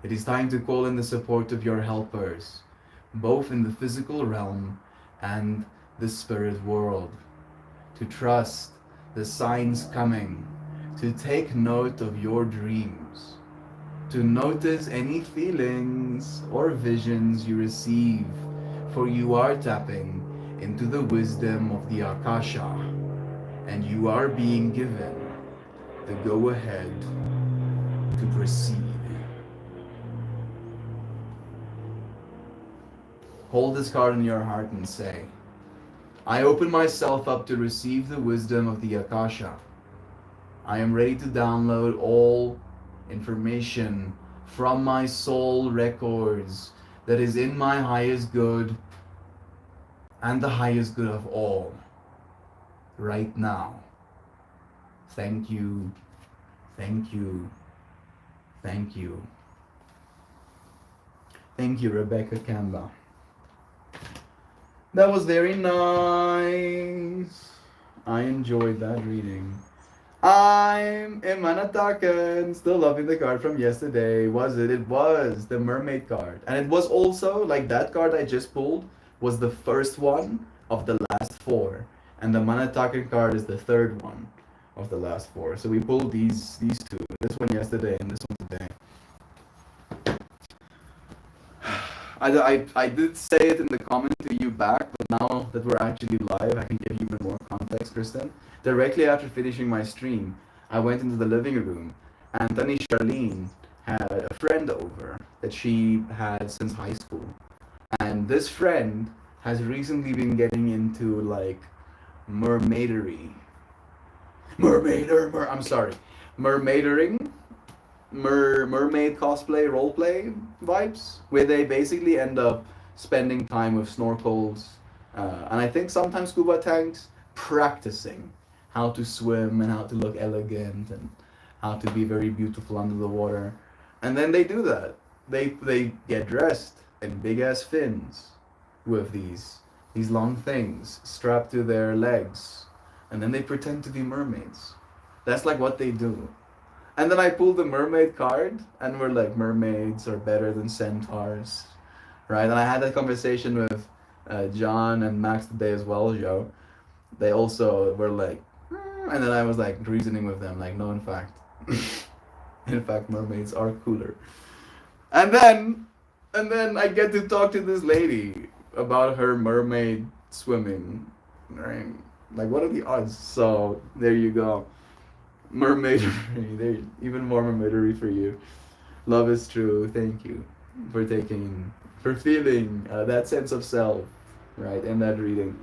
It is time to call in the support of your helpers, both in the physical realm and the spirit world, to trust the signs coming, to take note of your dreams, to notice any feelings or visions you receive, for you are tapping into the wisdom of the Akasha, and you are being given the go-ahead to proceed. Hold this card in your heart and say, I open myself up to receive the wisdom of the Akasha. I am ready to download all information from my soul records that is in my highest good and the highest good of all right now. Thank you, thank you, thank you. Thank you, Rebecca Campbell. That was very nice. I enjoyed that reading. I'm Imanatakan, still loving the card from yesterday. Was it? It was the mermaid card. And it was also, like that card I just pulled, was the first one of the last four. And the Manatakan card is the third one of the last four. So we pulled these two. This one yesterday and this one today. I did say it in the comment to you back, but now that we're actually live, I can give you even more context, Kristen. Directly after finishing my stream, I went into the living room, and Tani Charlene had a friend over that she had since high school. And this friend has recently been getting into like mermaidery. Mermaidering, mermaid cosplay roleplay vibes, where they basically end up spending time with snorkels, and I think sometimes scuba tanks, practicing how to swim and how to look elegant and how to be very beautiful under the water. And then they do that. They get dressed in big ass fins with these long things strapped to their legs, and then they pretend to be mermaids. That's like what they do. And then I pulled the mermaid card, and we're like, mermaids are better than centaurs, right? And I had that conversation with John and Max today as well, Joe. They also were like, and then I was like reasoning with them, like, no, in fact, mermaids are cooler. And then I get to talk to this lady about her mermaid swimming, right? Like, what are the odds? So there you go. Mermaidery. There, even more mermaidery for you. Love is true. Thank you for feeling that sense of self, right? In that reading,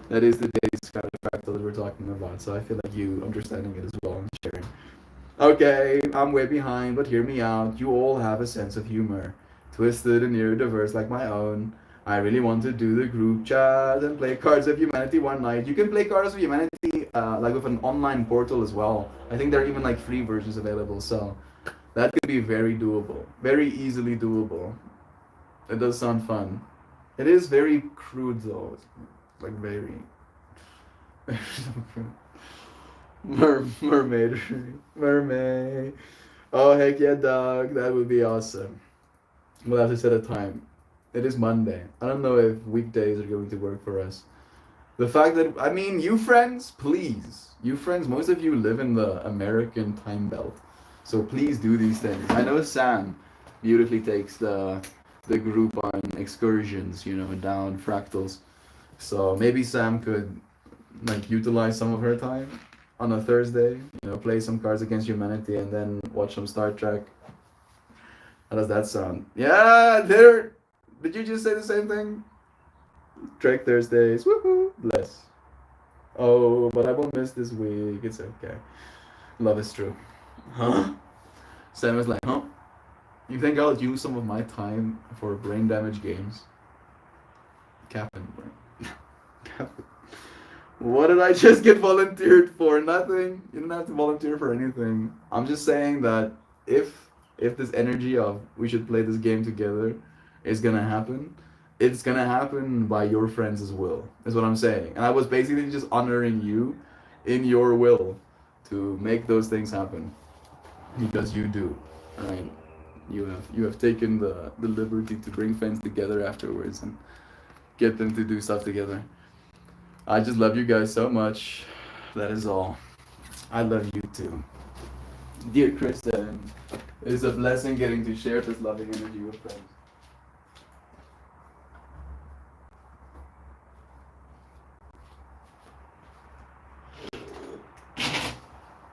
that is the day's kind of factor that we're talking about. So I feel like you understanding it as well and sharing. Okay, I'm way behind, but hear me out. You all have a sense of humor, twisted and neurodiverse like my own. I really want to do the group chat and play Cards of Humanity one night. You can play Cards of Humanity like with an online portal as well. I think there are even like free versions available, so that could be very doable, very easily doable. It does sound fun. It is very crude though, like very, very crude. Mermaid. Mermaid. Oh, heck yeah, dog. That would be awesome. We'll have to set a time. It is Monday. I don't know if weekdays are going to work for us. The fact that, I mean, you friends, please. You friends, most of you live in the American time belt. So please do these things. I know Sam beautifully takes the group on excursions, you know, down fractals. So maybe Sam could like utilize some of her time on a Thursday, you know, play some Cards Against Humanity and then watch some Star Trek. How does that sound? Yeah, there. Did you just say the same thing? Trek Thursdays, woohoo, bless. Oh, but I will miss this week. It's okay. Love is true. Huh? Sam was like, huh? You think I'll use some of my time for brain damage games? Captain, Captain. What did I just get volunteered for? Nothing. You don't have to volunteer for anything. I'm just saying that if this energy of we should play this game together is gonna happen, it's gonna happen by your friends as well. Is what I'm saying. And I was basically just honoring you in your will to make those things happen because you do, right? You have taken the liberty to bring friends together afterwards and get them to do stuff together. I just love you guys so much. That is all. I love you too. Dear Kristen, it is a blessing getting to share this loving energy with friends.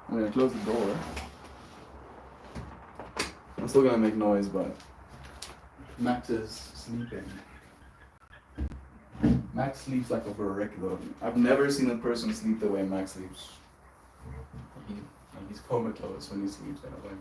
I'm gonna close the door. I'm still gonna make noise, but Max is sleeping. Max sleeps like a brick though. I've never seen a person sleep the way Max sleeps. He's comatose when he sleeps in a way.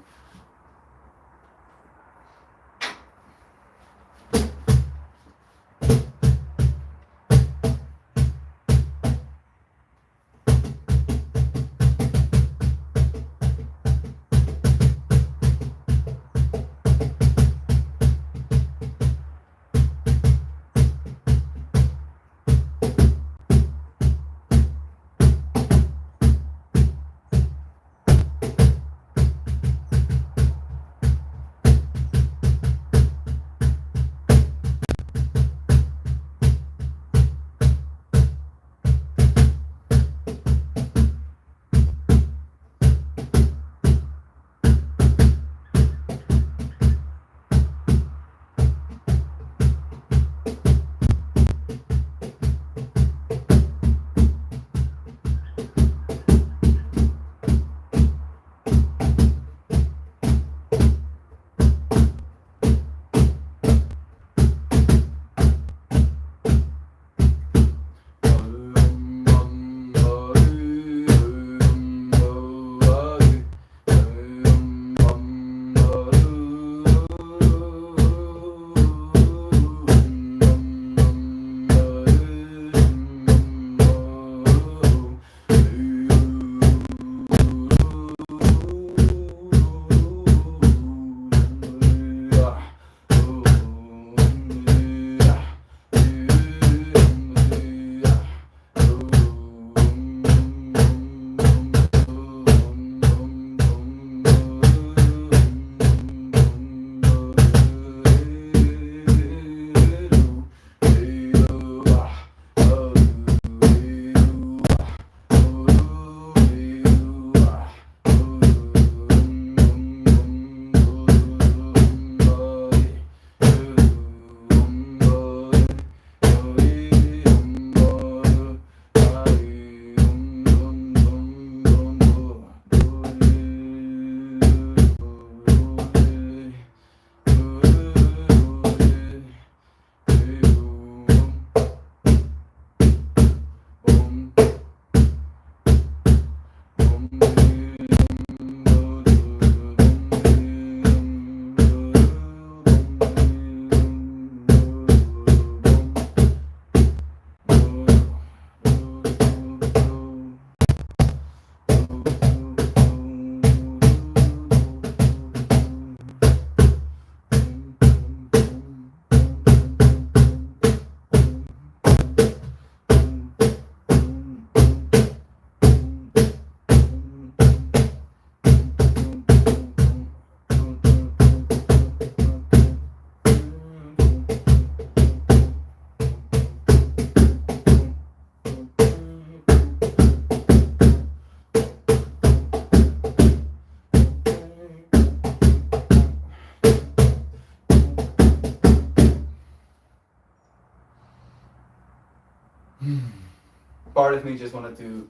Part of me just wanted to,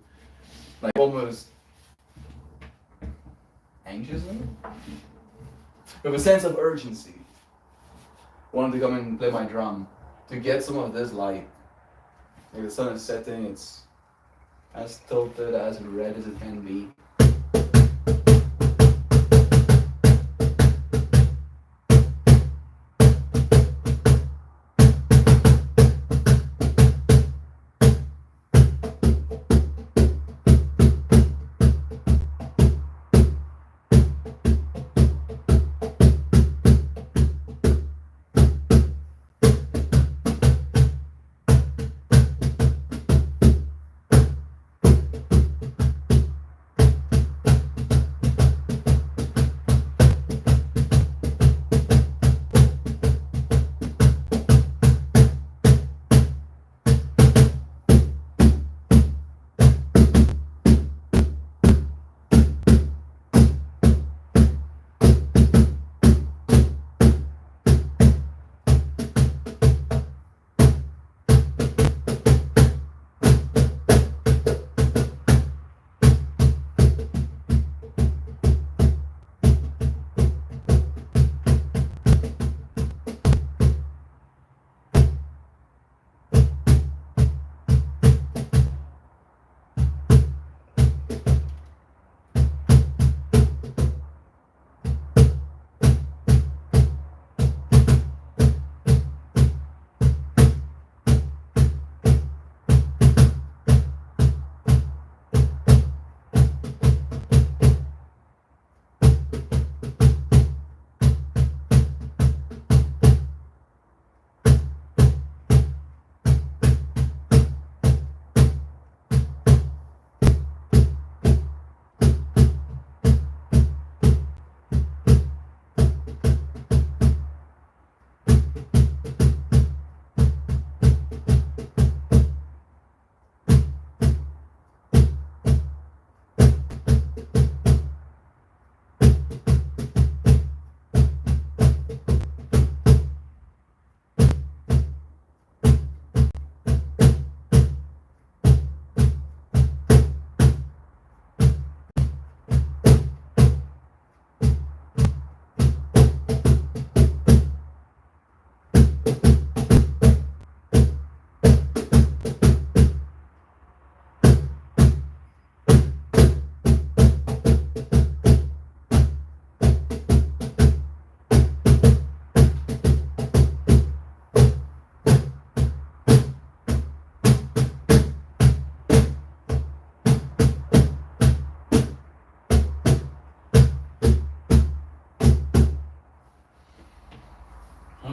like, almost anxiously, with a sense of urgency, wanted to come and play my drum to get some of this light. Like the sun is setting, it's as tilted, as red as it can be.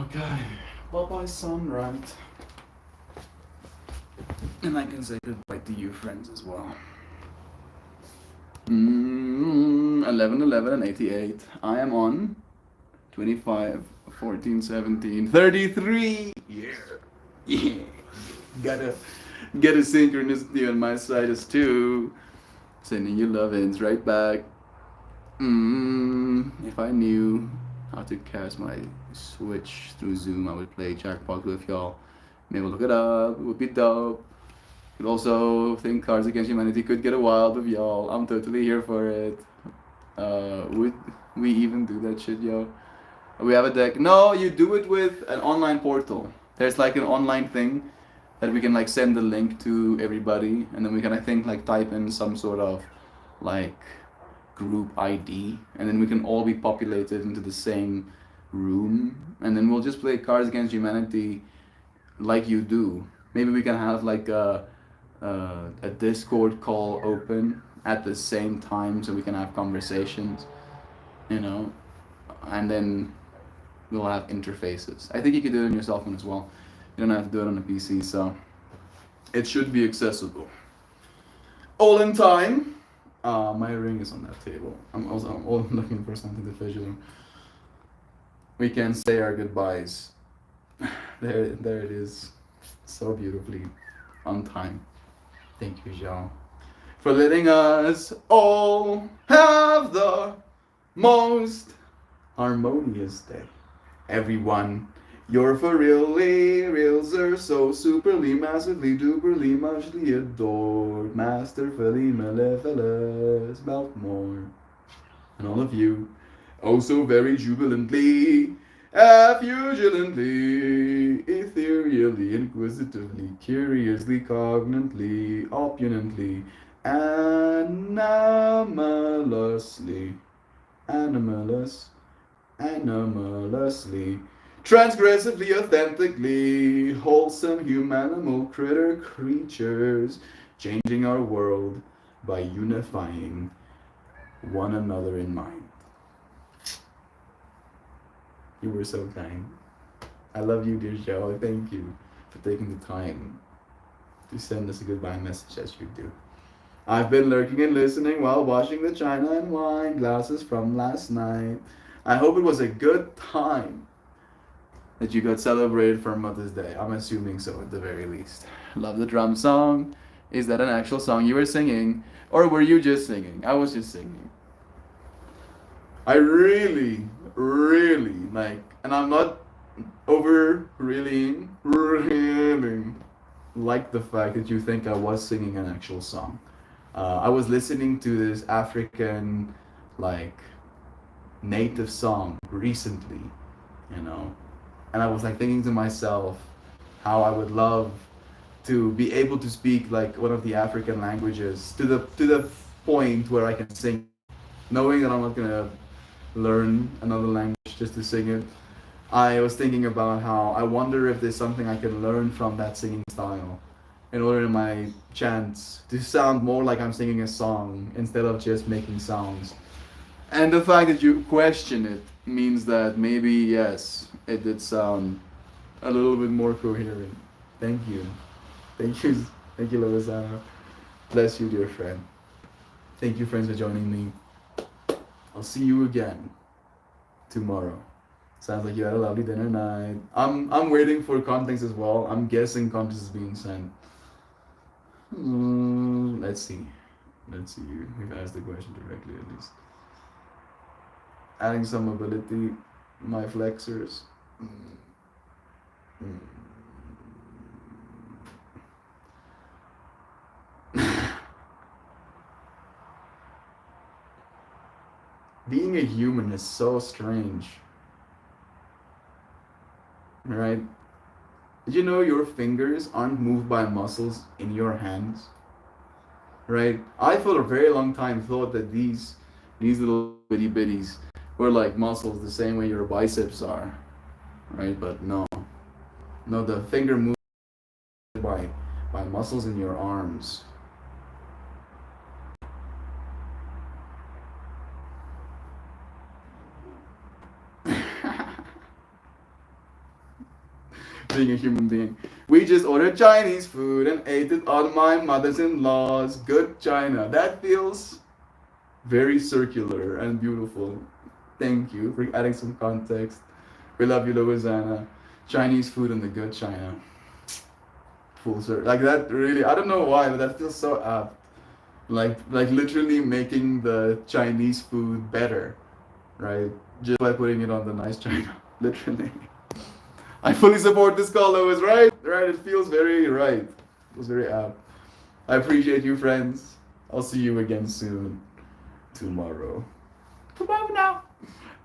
Okay. Bye bye, sunrise. And I can say goodbye to you, friends, as well. 11, 11, and 88. I am on 25, 14, 17, 33. Yeah. Yeah. Gotta get a synchronicity on my side as too. Sending you love-ins right back. If I knew how to cast my Switch through Zoom, I would play Jackpot with y'all. Maybe look it up. It would be dope. Could also think Cards Against Humanity could get a wild with y'all. I'm totally here for it. Would we even do that shit, yo? We have a deck. No, you do it with an online portal. There's like an online thing that we can like send the link to everybody, and then we can I think like type in some sort of like group ID, and then we can all be populated into the same room, and then we'll just play Cards Against Humanity like you do. Maybe we can have like a Discord call open at the same time so we can have conversations, you know, and then we'll have interfaces. I think you could do it on your cell phone as well. You don't have to do it on a PC, so it should be accessible. All in time. My ring is on that table. I'm looking for something to visual. We can say our goodbyes. There it is. So beautifully on time. Thank you, Jean, for letting us all have the most harmonious day. Everyone, you're for really, reals are so superly, massively, duperly, muchly adored, masterfully, mellifluous, Baltimore. And all of you, oh so very jubilantly, effulgently, ethereally, inquisitively, curiously, cognantly, opulently, animalously, animalously, transgressively, authentically, wholesome, humanimal, critter creatures, changing our world by unifying one another in mind. You were so kind. I love you, dear Joe. Thank you for taking the time to send us a goodbye message as you do. I've been lurking and listening while washing the china and wine glasses from last night. I hope it was a good time that you got celebrated for Mother's Day. I'm assuming so at the very least. Love the drum song. Is that an actual song you were singing? Or were you just singing? I was just singing. I really, really like, and I'm not over really like the fact that you think I was singing an actual song. I was listening to this African, like, native song recently, you know, and I was like thinking to myself how I would love to be able to speak like one of the African languages to the point where I can sing, knowing that I'm not gonna learn another language just to sing it. I was thinking about how I wonder if there's something I can learn from that singing style in order in my chants to sound more like I'm singing a song instead of just making sounds. And the fact that you question it means that maybe, yes, it did sound a little bit more coherent. Thank you. Thank you. Thank you, Loisana. Bless you, dear friend. Thank you, friends, for joining me. I'll see you again tomorrow. Sounds like you had a lovely dinner night. I'm waiting for contents as well. I'm guessing contents is being sent. Let's see. Let's see. We've asked the question directly at least. Adding some mobility, my flexors. Being a human is so strange. Right? Did you know your fingers aren't moved by muscles in your hands? Right? I for a very long time thought that these little bitty bitties were like muscles the same way your biceps are. Right? But no. No, the finger moves by muscles in your arms. being a human being. We just ordered Chinese food and ate it on my mother's-in-law's good China. That feels very circular and beautiful. Thank you for adding some context. We love you, Louisiana. Chinese food and the good China. Full circle. Like that really, I don't know why, but that feels so apt. Like literally making the Chinese food better, right? Just by putting it on the nice China. Literally. I fully support this call, Lois, right? Right, it feels very right. It was very apt. I appreciate you, friends. I'll see you again soon. Tomorrow. Goodbye for now.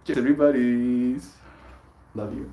Cheers, everybody. Love you.